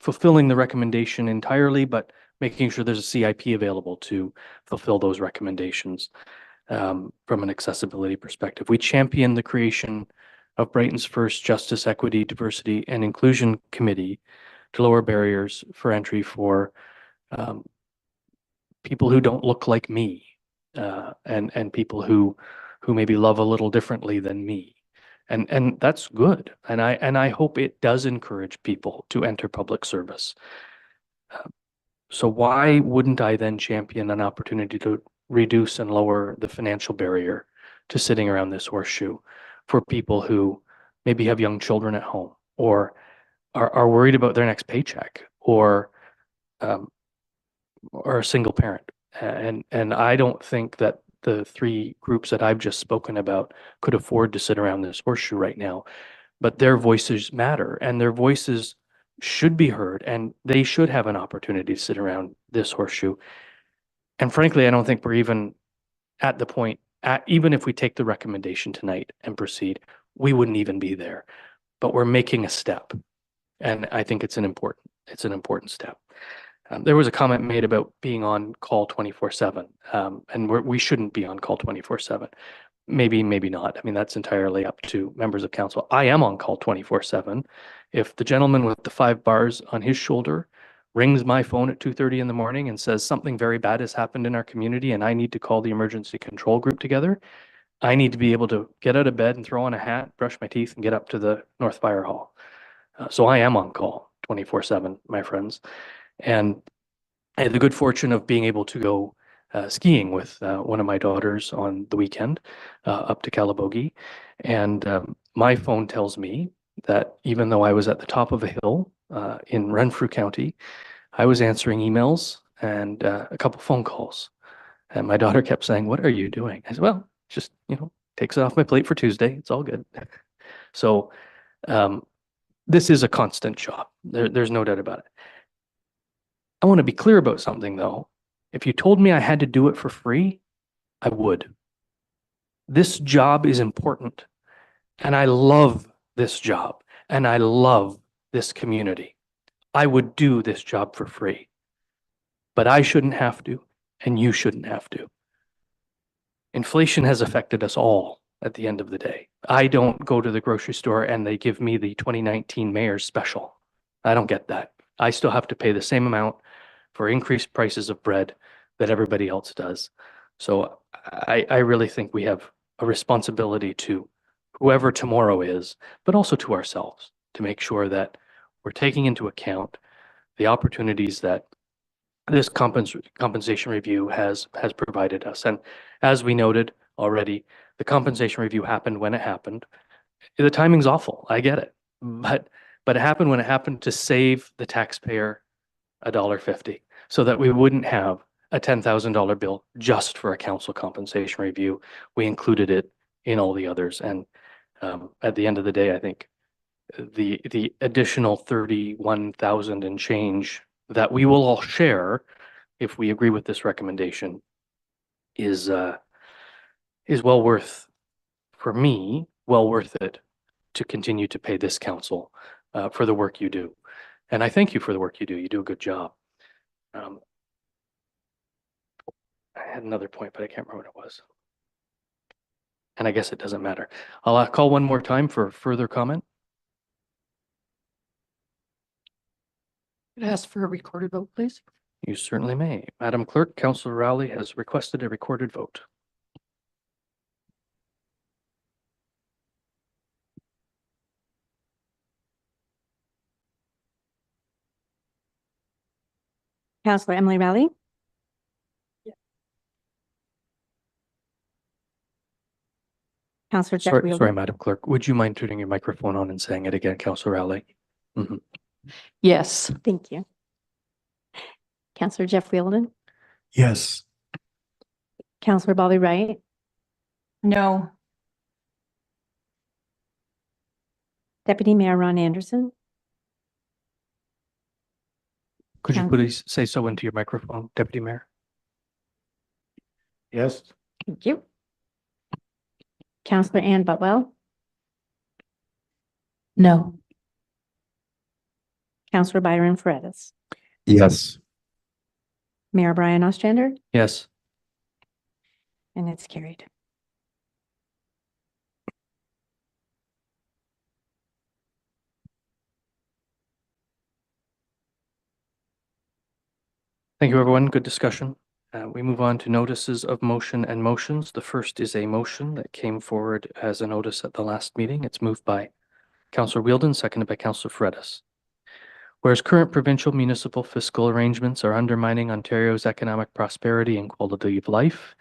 A: fulfilling the recommendation entirely, but making sure there's a CIP available to fulfill those recommendations from an accessibility perspective. We champion the creation of Brighton's first Justice, Equity, Diversity, and Inclusion Committee to lower barriers for entry for people who don't look like me, and people who maybe love a little differently than me. And that's good. And I hope it does encourage people to enter public service. So why wouldn't I then champion an opportunity to reduce and lower the financial barrier to sitting around this horseshoe for people who maybe have young children at home, or are worried about their next paycheck, or a single parent? And I don't think that the 3 groups that I've just spoken about could afford to sit around this horseshoe right now, but their voices matter, and their voices should be heard, and they should have an opportunity to sit around this horseshoe. And frankly, I don't think we're even at the point, even if we take the recommendation tonight and proceed, we wouldn't even be there. But we're making a step, and I think it's an important step. There was a comment made about being on call 24/7, and we shouldn't be on call 24/7. Maybe not. I mean, that's entirely up to members of council. I am on call 24/7. If the gentleman with the 5 bars on his shoulder rings my phone at 2:30 in the morning and says something very bad has happened in our community and I need to call the emergency control group together, I need to be able to get out of bed and throw on a hat, brush my teeth, and get up to the North Fire Hall. So I am on call 24/7, my friends. And I had the good fortune of being able to go skiing with one of my daughters on the weekend up to Calabogie. And my phone tells me that even though I was at the top of a hill in Renfrew County, I was answering emails and a couple phone calls. And my daughter kept saying, "What are you doing?" I said, "Well, just, takes it off my plate for Tuesday. It's all good." So this is a constant job. There's no doubt about it. I want to be clear about something, though. If you told me I had to do it for free, I would. This job is important, and I love this job, and I love this community. I would do this job for free, but I shouldn't have to, and you shouldn't have to. Inflation has affected us all at the end of the day. I don't go to the grocery store and they give me the 2019 mayor's special. I don't get that. I still have to pay the same amount for increased prices of bread that everybody else does. So I really think we have a responsibility to whoever tomorrow is, but also to ourselves to make sure that we're taking into account the opportunities that this compensation review has provided us. And as we noted already, the compensation review happened when it happened. The timing's awful. I get it. But it happened when it happened to save the taxpayer $1.50 so that we wouldn't have a $10,000 bill just for a council compensation review. We included it in all the others. And at the end of the day, I think the additional 31,000 and change that we will all share if we agree with this recommendation is well worth, for me, well worth it to continue to pay this council for the work you do. And I thank you for the work you do. You do a good job. I had another point, but I can't remember what it was. And I guess it doesn't matter. I'll call one more time for further comment.
C: Ask for a recorded vote, please.
A: You certainly may. Madam Clerk, Councillor Rowley has requested a recorded vote.
G: Councillor Emily Rowley.
C: Yeah.
G: Councillor Jeff
A: Sorry,
G: Wheedldon.
A: Madam Clerk, would you mind turning your microphone on and saying it again, Councillor Rowley?
C: Yes.
G: Thank you. Councillor Jeff Wheedldon.
E: Yes.
G: Councillor Bobby Wright.
F: No.
G: Deputy Mayor Ron Anderson.
A: Could you
G: Coun-
A: please say so into your microphone, Deputy Mayor?
D: Yes.
G: Thank you. Councillor Ann Butwell.
C: No.
G: Councillor Byron Faretis.
D: Yes.
G: Mayor Brian Ostrander.
A: Yes.
G: And it's carried.
A: Thank you, everyone. Good discussion. We move on to notices of motion and motions. The first is a motion that came forward as a notice at the last meeting. It's moved by Councillor Wheedldon, seconded by Councillor Faretis. Whereas current provincial municipal fiscal arrangements are undermining Ontario's economic prosperity and quality of life,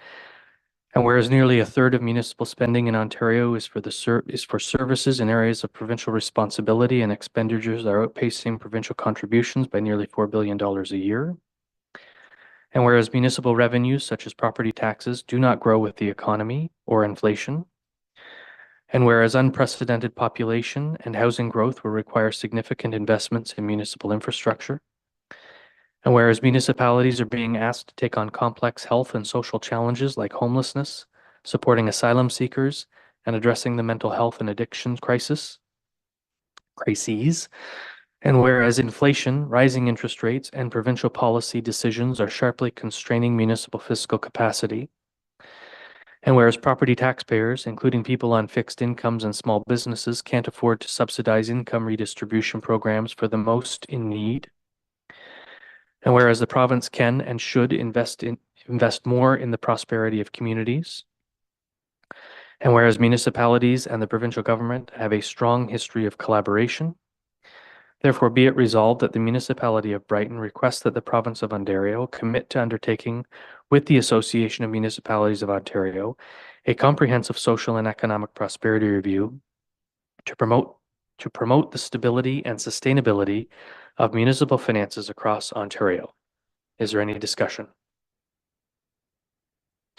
A: and whereas nearly a third of municipal spending in Ontario is for services in areas of provincial responsibility, and expenditures are outpacing provincial contributions by nearly $4 billion a year. And whereas municipal revenues such as property taxes do not grow with the economy or inflation, and whereas unprecedented population and housing growth will require significant investments in municipal infrastructure, and whereas municipalities are being asked to take on complex health and social challenges like homelessness, supporting asylum seekers, and addressing the mental health and addictions crises, and whereas inflation, rising interest rates, and provincial policy decisions are sharply constraining municipal fiscal capacity, and whereas property taxpayers, including people on fixed incomes and small businesses, can't afford to subsidize income redistribution programs for the most in need, and whereas the province can and should invest more in the prosperity of communities, and whereas municipalities and the provincial government have a strong history of collaboration, Therefore, be it resolved that the municipality of Brighton requests that the province of Ontario commit to undertaking with the Association of Municipalities of Ontario a comprehensive social and economic prosperity review to promote the stability and sustainability of municipal finances across Ontario. Is there any discussion?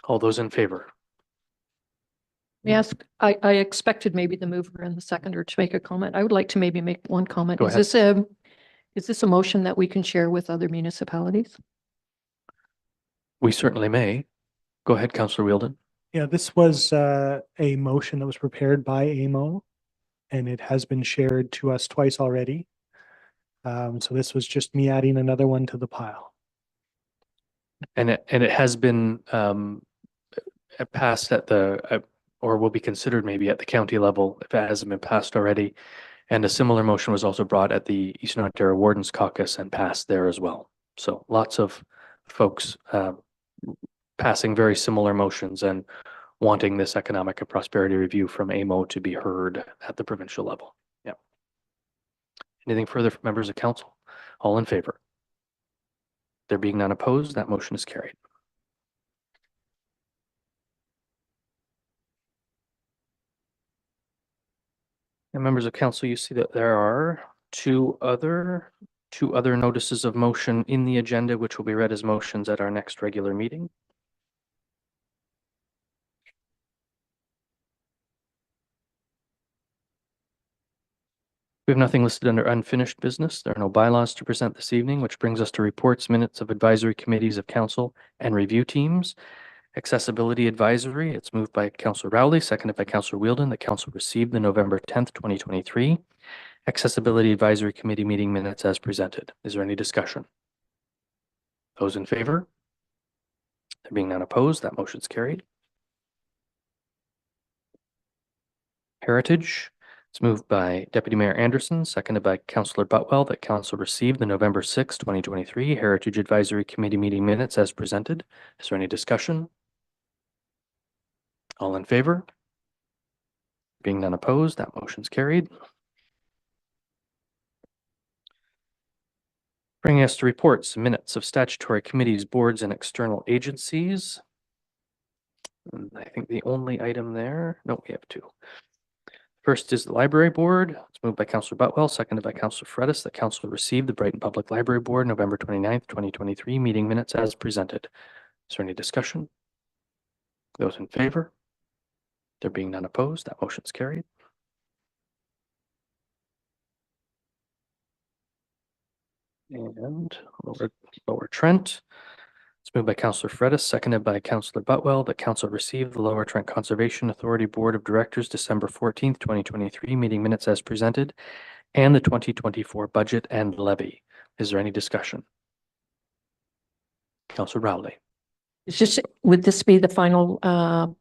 A: All those in favor?
H: Yes, I expected maybe the mover and the seconder to make a comment. I would like to maybe make one comment.
A: Go ahead.
H: Is this a motion that we can share with other municipalities?
A: We certainly may. Go ahead, Councillor Wheedldon.
E: Yeah, this was a motion that was prepared by AMO, and it has been shared to us twice already. So this was just me adding another one to the pile.
A: And it has been passed at the or will be considered maybe at the county level if it hasn't been passed already. And a similar motion was also brought at the Eastern Ontario Wardens Caucus and passed there as well. So lots of folks passing very similar motions and wanting this economic and prosperity review from AMO to be heard at the provincial level. Yeah. Anything further from members of council? All in favor? There being none opposed, that motion is carried. And members of council, you see that there are two other notices of motion in the agenda, which will be read as motions at our next regular meeting. We have nothing listed under unfinished business. There are no bylaws to present this evening, which brings us to reports, minutes of advisory committees of council and review teams. Accessibility Advisory, it's moved by Councillor Rowley, seconded by Councillor Wheedldon, that council received the November 10th, 2023 Accessibility Advisory Committee meeting minutes as presented. Is there any discussion? Those in favor? There being none opposed, that motion's carried. Heritage, it's moved by Deputy Mayor Anderson, seconded by Councillor Butwell, that council received the November 6th, 2023 Heritage Advisory Committee meeting minutes as presented. Is there any discussion? All in favor? Being none opposed, that motion's carried. Bringing us to reports, minutes of statutory committees, boards, and external agencies. And I think the only item there, no, we have two. First is the Library Board. It's moved by Councillor Butwell, seconded by Councillor Faretis, that council received the Brighton Public Library Board November 29th, 2023 meeting minutes as presented. Is there any discussion? Those in favor? There being none opposed, that motion's carried. And Lower Trent. It's moved by Councillor Faretis, seconded by Councillor Butwell, that council received the Lower Trent Conservation Authority Board of Directors December 14th, 2023 meeting minutes as presented, and the 2024 budget and levy. Is there any discussion? Councillor Rowley.
H: Would this be the final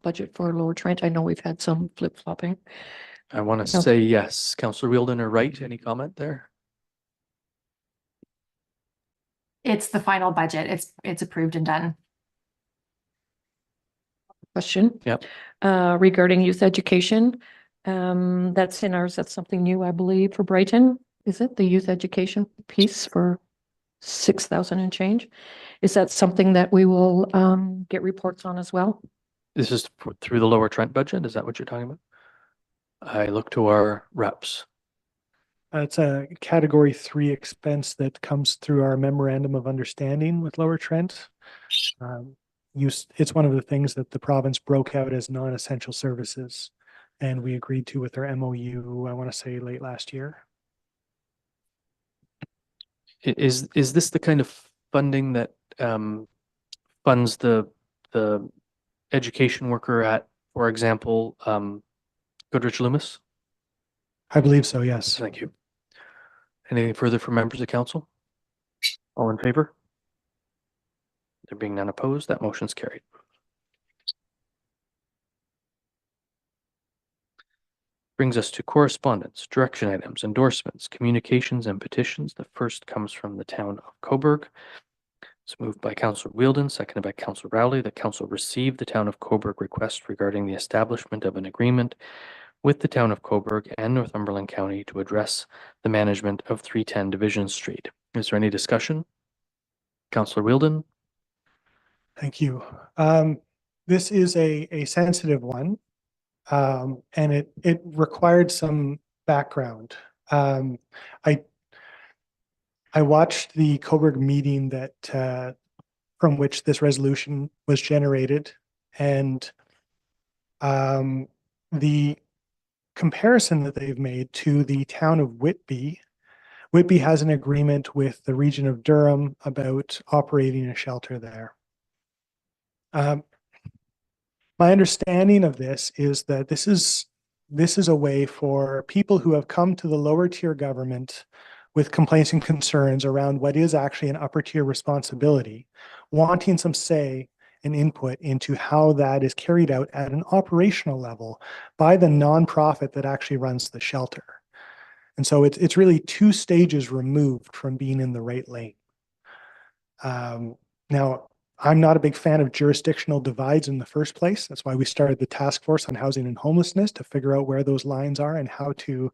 H: budget for Lower Trent? I know we've had some flip-flopping.
A: I want to say yes. Councillor Wheedldon or Wright, any comment there?
F: It's the final budget. It's approved and done.
H: Question.
A: Yep.
H: Regarding youth education, that's in ours. That's something new, I believe, for Brighton. Is it the youth education piece for 6,000 and change? Is that something that we will get reports on as well?
A: This is through the Lower Trent budget. Is that what you're talking about? I look to our reps.
E: It's a category 3 expense that comes through our memorandum of understanding with Lower Trent. It's one of the things that the province broke out as non-essential services, and we agreed to with our MOU, I want to say late last year.
A: Is this the kind of funding that funds the education worker at, for example, Goodrich Loomis?
E: I believe so, yes.
A: Thank you. Anything further from members of council? All in favor? There being none opposed, that motion's carried. Brings us to correspondence, direction items, endorsements, communications, and petitions. The first comes from the town of Cobourg. It's moved by Councillor Wheedldon, seconded by Councillor Rowley, that council received the town of Cobourg request regarding the establishment of an agreement with the town of Cobourg and Northumberland County to address the management of 310 Division Street. Is there any discussion? Councillor Wheedldon?
E: Thank you. This is a sensitive one, and it required some background. I watched the Cobourg meeting that from which this resolution was generated, and the comparison that they've made to the town of Whitby. Whitby has an agreement with the region of Durham about operating a shelter there. My understanding of this is that this is a way for people who have come to the lower tier government with complaints and concerns around what is actually an upper tier responsibility, wanting some say and input into how that is carried out at an operational level by the nonprofit that actually runs the shelter. And so it's really 2 stages removed from being in the right lane. Now, I'm not a big fan of jurisdictional divides in the first place. That's why we started the task force on housing and homelessness, to figure out where those lines are and how to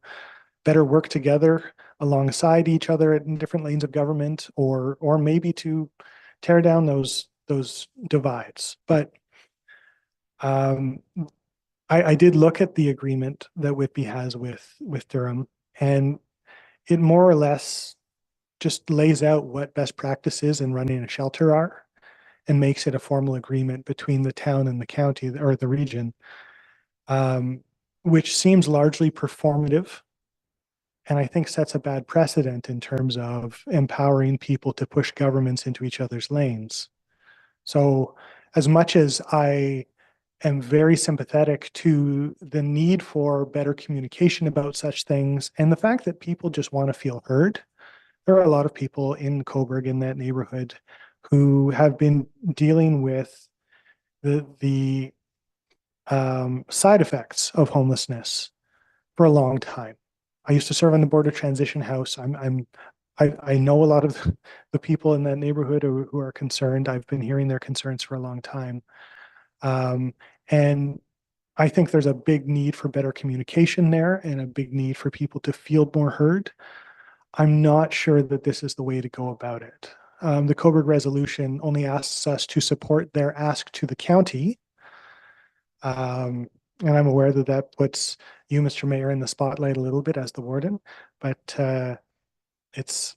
E: better work together alongside each other in different lanes of government, or maybe to tear down those divides. But I did look at the agreement that Whitby has with Durham, and it more or less just lays out what best practices in running a shelter are, and makes it a formal agreement between the town and the county or the region, which seems largely performative, and I think sets a bad precedent in terms of empowering people to push governments into each other's lanes. So as much as I am very sympathetic to the need for better communication about such things, and the fact that people just want to feel heard, there are a lot of people in Cobourg, in that neighborhood, who have been dealing with the side effects of homelessness for a long time. I used to serve on the board of Transition House. I know a lot of the people in that neighborhood who are concerned. I've been hearing their concerns for a long time. And I think there's a big need for better communication there, and a big need for people to feel more heard. I'm not sure that this is the way to go about it. The Cobourg resolution only asks us to support their ask to the county. And I'm aware that that puts you, Mr. Mayor, in the spotlight a little bit as the warden, but it's,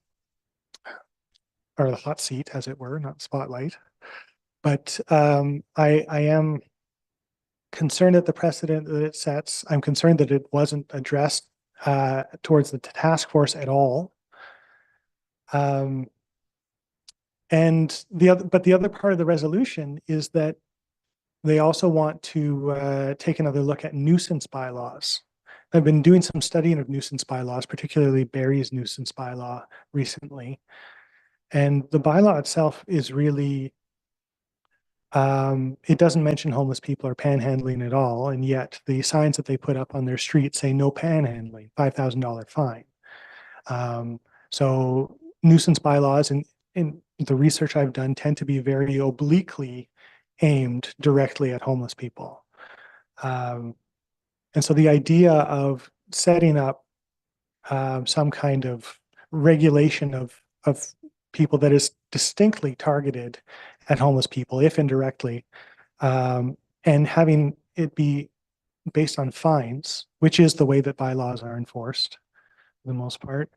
E: or the hot seat, as it were, not spotlight. But I am concerned at the precedent that it sets. I'm concerned that it wasn't addressed towards the task force at all. And the other part of the resolution is that they also want to take another look at nuisance bylaws. I've been doing some studying of nuisance bylaws, particularly Barry's nuisance bylaw recently. And the bylaw itself is really, it doesn't mention homeless people or panhandling at all. And yet the signs that they put up on their street say no panhandling, $5,000 fine. So nuisance bylaws in the research I've done tend to be very obliquely aimed directly at homeless people. And so the idea of setting up some kind of regulation of people that is distinctly targeted at homeless people, if indirectly, and having it be based on fines, which is the way that bylaws are enforced for the most part,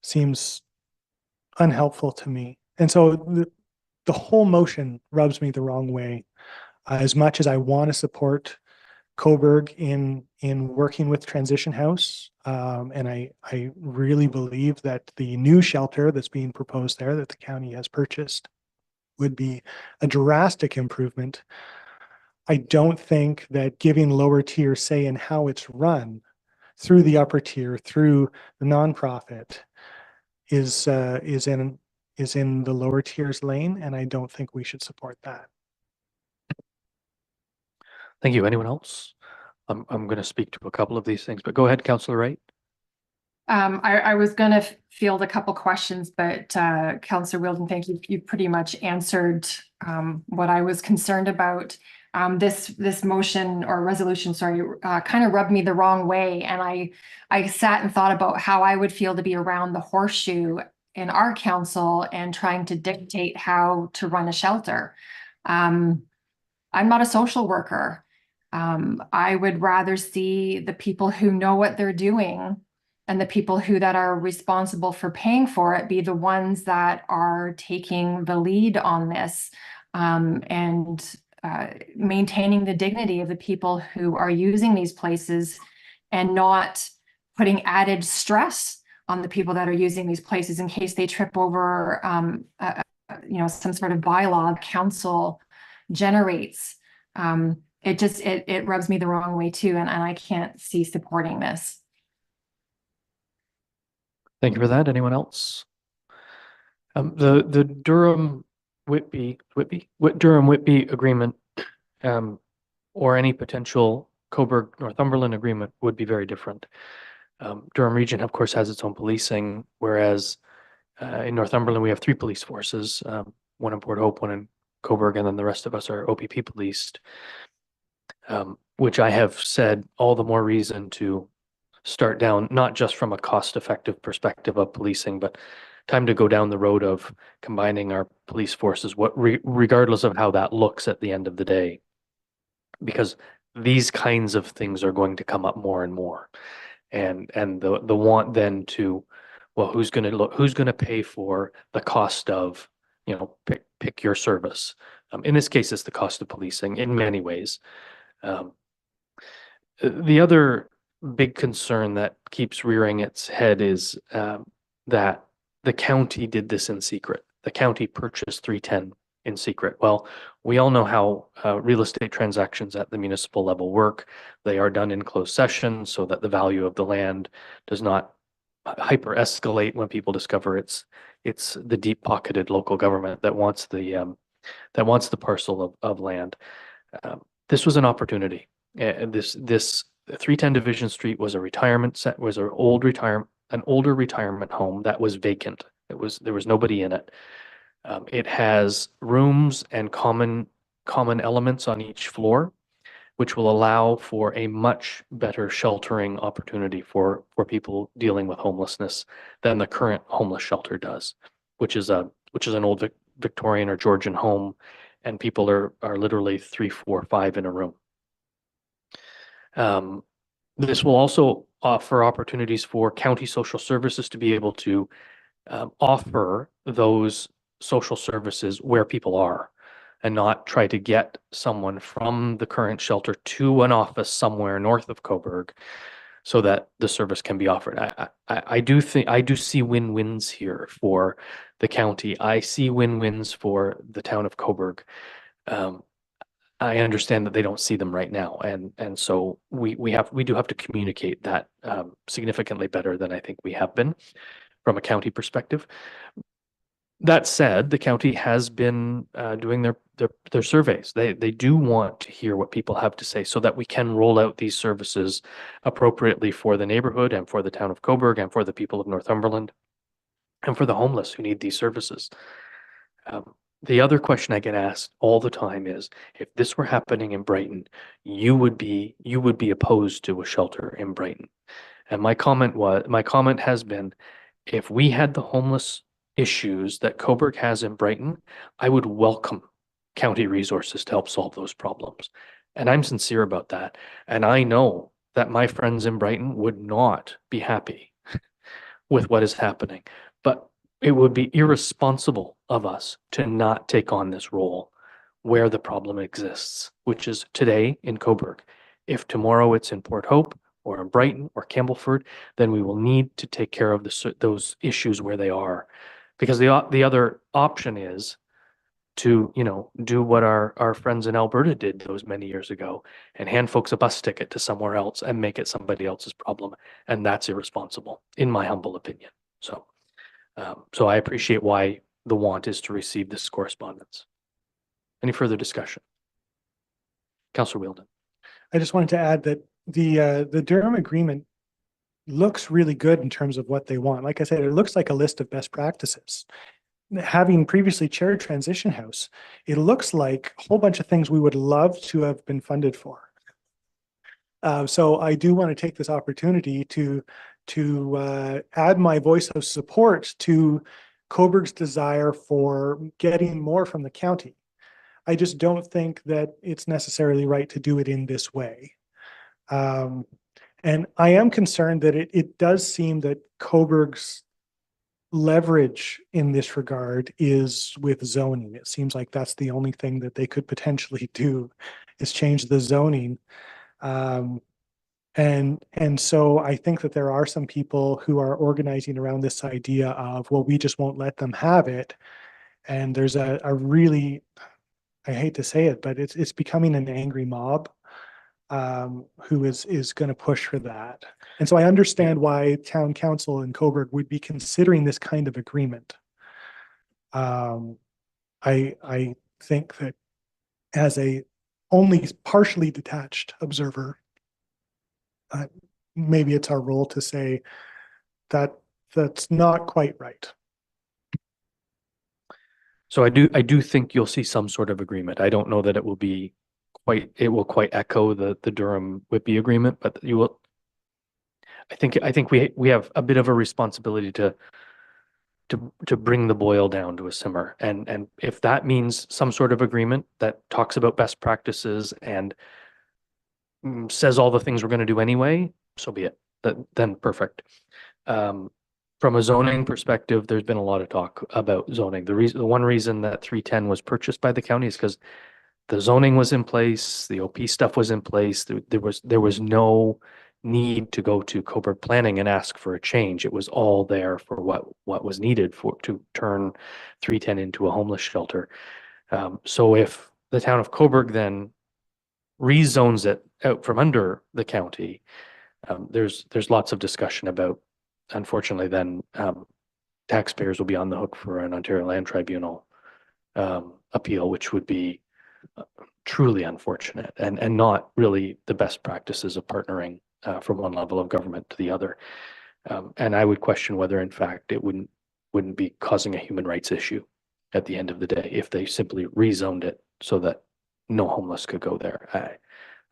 E: seems unhelpful to me. And so the whole motion rubs me the wrong way. As much as I want to support Cobourg in working with Transition House, and I really believe that the new shelter that's being proposed there that the county has purchased would be a drastic improvement. I don't think that giving lower tier say in how it's run through the upper tier, through the nonprofit, is in the lower tiers lane, and I don't think we should support that.
A: Thank you. Anyone else? I'm going to speak to a couple of these things, but go ahead, Councillor Wright.
F: I was going to field a couple questions, but Councillor Wheedldon, thank you. You pretty much answered what I was concerned about. this motion or resolution, sorry, kind of rubbed me the wrong way. And I sat and thought about how I would feel to be around the horseshoe in our council and trying to dictate how to run a shelter. I'm not a social worker. I would rather see the people who know what they're doing and the people that are responsible for paying for it be the ones that are taking the lead on this, and maintaining the dignity of the people who are using these places and not putting added stress on the people that are using these places in case they trip over, some sort of bylaw council generates. It rubs me the wrong way too, and I can't see supporting this.
A: Thank you for that. Anyone else? The Durham-Whitby agreement, or any potential Cobourg-Northumberland agreement would be very different. Durham Region, of course, has its own policing, whereas in Northumberland we have 3 police forces, one in Port Hope, one in Cobourg, and then the rest of us are OPP policed, which I have said all the more reason to start down, not just from a cost-effective perspective of policing, but time to go down the road of combining our police forces, regardless of how that looks at the end of the day, because these kinds of things are going to come up more and more, and the want then to, well, who's going to pay for the cost of, pick your service. In this case, it's the cost of policing in many ways. The other big concern that keeps rearing its head is that the county did this in secret. The county purchased 310 in secret. Well, we all know how real estate transactions at the municipal level work. They are done in closed session so that the value of the land does not hyper escalate when people discover it's the deep-pocketed local government that wants the parcel of land. This was an opportunity. This 310 Division Street was an older retirement home that was vacant. There was nobody in it. It has rooms and common elements on each floor, which will allow for a much better sheltering opportunity for people dealing with homelessness than the current homeless shelter does, which is an old Victorian or Georgian home, and people are literally 3, 4, 5 in a room. This will also offer opportunities for county social services to be able to offer those social services where people are, and not try to get someone from the current shelter to an office somewhere north of Cobourg so that the service can be offered. I do see win-wins here for the county. I see win-wins for the town of Cobourg. I understand that they don't see them right now, and so we do have to communicate that significantly better than I think we have been from a county perspective. That said, the county has been doing their surveys. They do want to hear what people have to say so that we can roll out these services appropriately for the neighborhood and for the town of Cobourg and for the people of Northumberland and for the homeless who need these services. The other question I get asked all the time is, if this were happening in Brighton, you would be opposed to a shelter in Brighton. And my comment has been, if we had the homeless issues that Cobourg has in Brighton, I would welcome county resources to help solve those problems. And I'm sincere about that. And I know that my friends in Brighton would not be happy with what is happening. But it would be irresponsible of us to not take on this role where the problem exists, which is today in Cobourg. If tomorrow it's in Port Hope or in Brighton or Campbellford, then we will need to take care of those issues where they are. Because the other option is to, do what our friends in Alberta did those many years ago and hand folks a bus ticket to somewhere else and make it somebody else's problem. And that's irresponsible, in my humble opinion. So I appreciate why the want is to receive this correspondence. Any further discussion? Councillor Wheedldon.
E: I just wanted to add that the Durham agreement looks really good in terms of what they want. Like I said, it looks like a list of best practices. having previously chaired Transition House, it looks like a whole bunch of things we would love to have been funded for. So I do want to take this opportunity to add my voice of support to Coburg's desire for getting more from the county. I just don't think that it's necessarily right to do it in this way. And I am concerned that it does seem that Coburg's leverage in this regard is with zoning. It seems like that's the only thing that they could potentially do is change the zoning. And so I think that there are some people who are organizing around this idea of, well, we just won't let them have it. And there's a really, I hate to say it, but it's becoming an angry mob who is going to push for that. And so I understand why town council in Coburg would be considering this kind of agreement. I think that as a only partially detached observer, maybe it's our role to say that that's not quite right.
A: So I do think you'll see some sort of agreement. I don't know that it will be quite echo the Durham Whitby agreement, but you will. I think we have a bit of a responsibility to bring the boil down to a simmer, and if that means some sort of agreement that talks about best practices and says all the things we're going to do anyway, so be it. Then perfect. From a zoning perspective, there's been a lot of talk about zoning. The one reason that 310 was purchased by the county is because the zoning was in place, the OP stuff was in place. There was no need to go to Coburg Planning and ask for a change. It was all there for what was needed to turn 310 into a homeless shelter. So if the town of Coburg then rezones it out from under the county, there's lots of discussion about, unfortunately, then taxpayers will be on the hook for an Ontario Land Tribunal appeal, which would be truly unfortunate and not really the best practices of partnering from one level of government to the other. And I would question whether, in fact, it wouldn't be causing a human rights issue at the end of the day if they simply rezoned it so that no homeless could go there.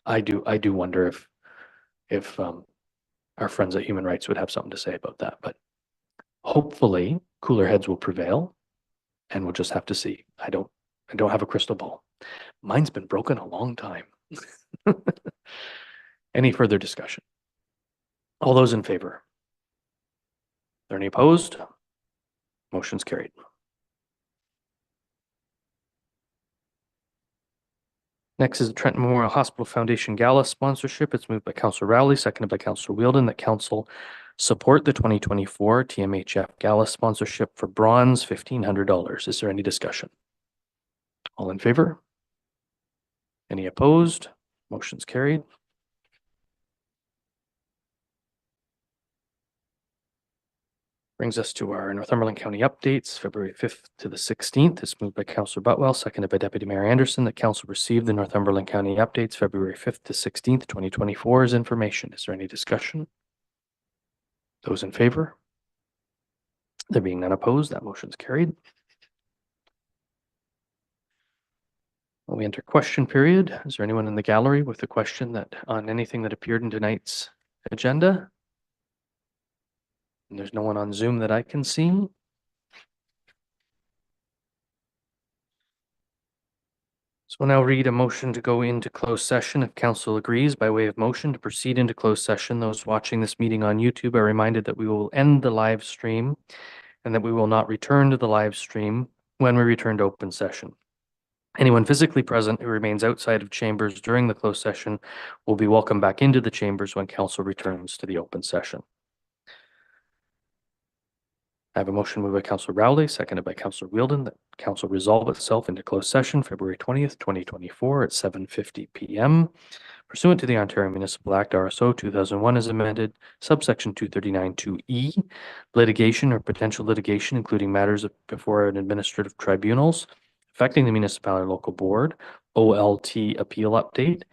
A: I do wonder if our friends at Human Rights would have something to say about that, but hopefully cooler heads will prevail, and we'll just have to see. I don't have a crystal ball. Mine's been broken a long time. Any further discussion? All those in favor? Are there any opposed? Motion's carried. Next is the Trenton Memorial Hospital Foundation Gala sponsorship. It's moved by Councillor Rowley, seconded by Councillor Wheedldon, that council support the 2024 TMHF Gala sponsorship for bronze $1,500. Is there any discussion? All in favor? Any opposed? Motion's carried. Brings us to our Northumberland County updates, February 5th to the 16th. It's moved by Councillor Butwell, seconded by Deputy Mayor Anderson, that council received the Northumberland County updates February 5th to 16th, 2024 as information. Is there any discussion? Those in favor? There being none opposed, that motion's carried. We enter question period. Is there anyone in the gallery with a question on anything that appeared in tonight's agenda? And there's no one on Zoom that I can see. So we'll now read a motion to go into closed session if council agrees. By way of motion to proceed into closed session, those watching this meeting on YouTube are reminded that we will end the live stream and that we will not return to the live stream when we return to open session. Anyone physically present who remains outside of chambers during the closed session will be welcomed back into the chambers when council returns to the open session. I have a motion moved by Councillor Rowley, seconded by Councillor Wheedldon, that council resolve itself into closed session February 20th, 2024 at 7:50 p.m. pursuant to the Ontario Municipal Act RSO 2001 as amended, subsection 239(2)(e), litigation or potential litigation, including matters before an administrative tribunals affecting the municipality or local board, OLT appeal update,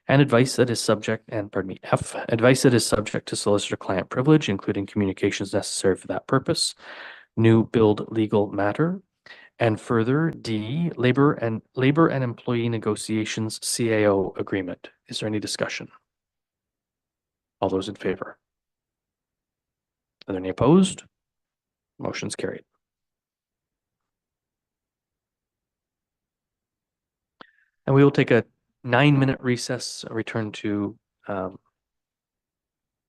A: and advice that is subject, and pardon me, F, advice that is subject to solicitor-client privilege, including communications necessary for that purpose, new build legal matter, And further, D, labor and employee negotiations CAO agreement. Is there any discussion? All those in favor? Are there any opposed? Motion's carried. And we will take a 9-minute recess, return to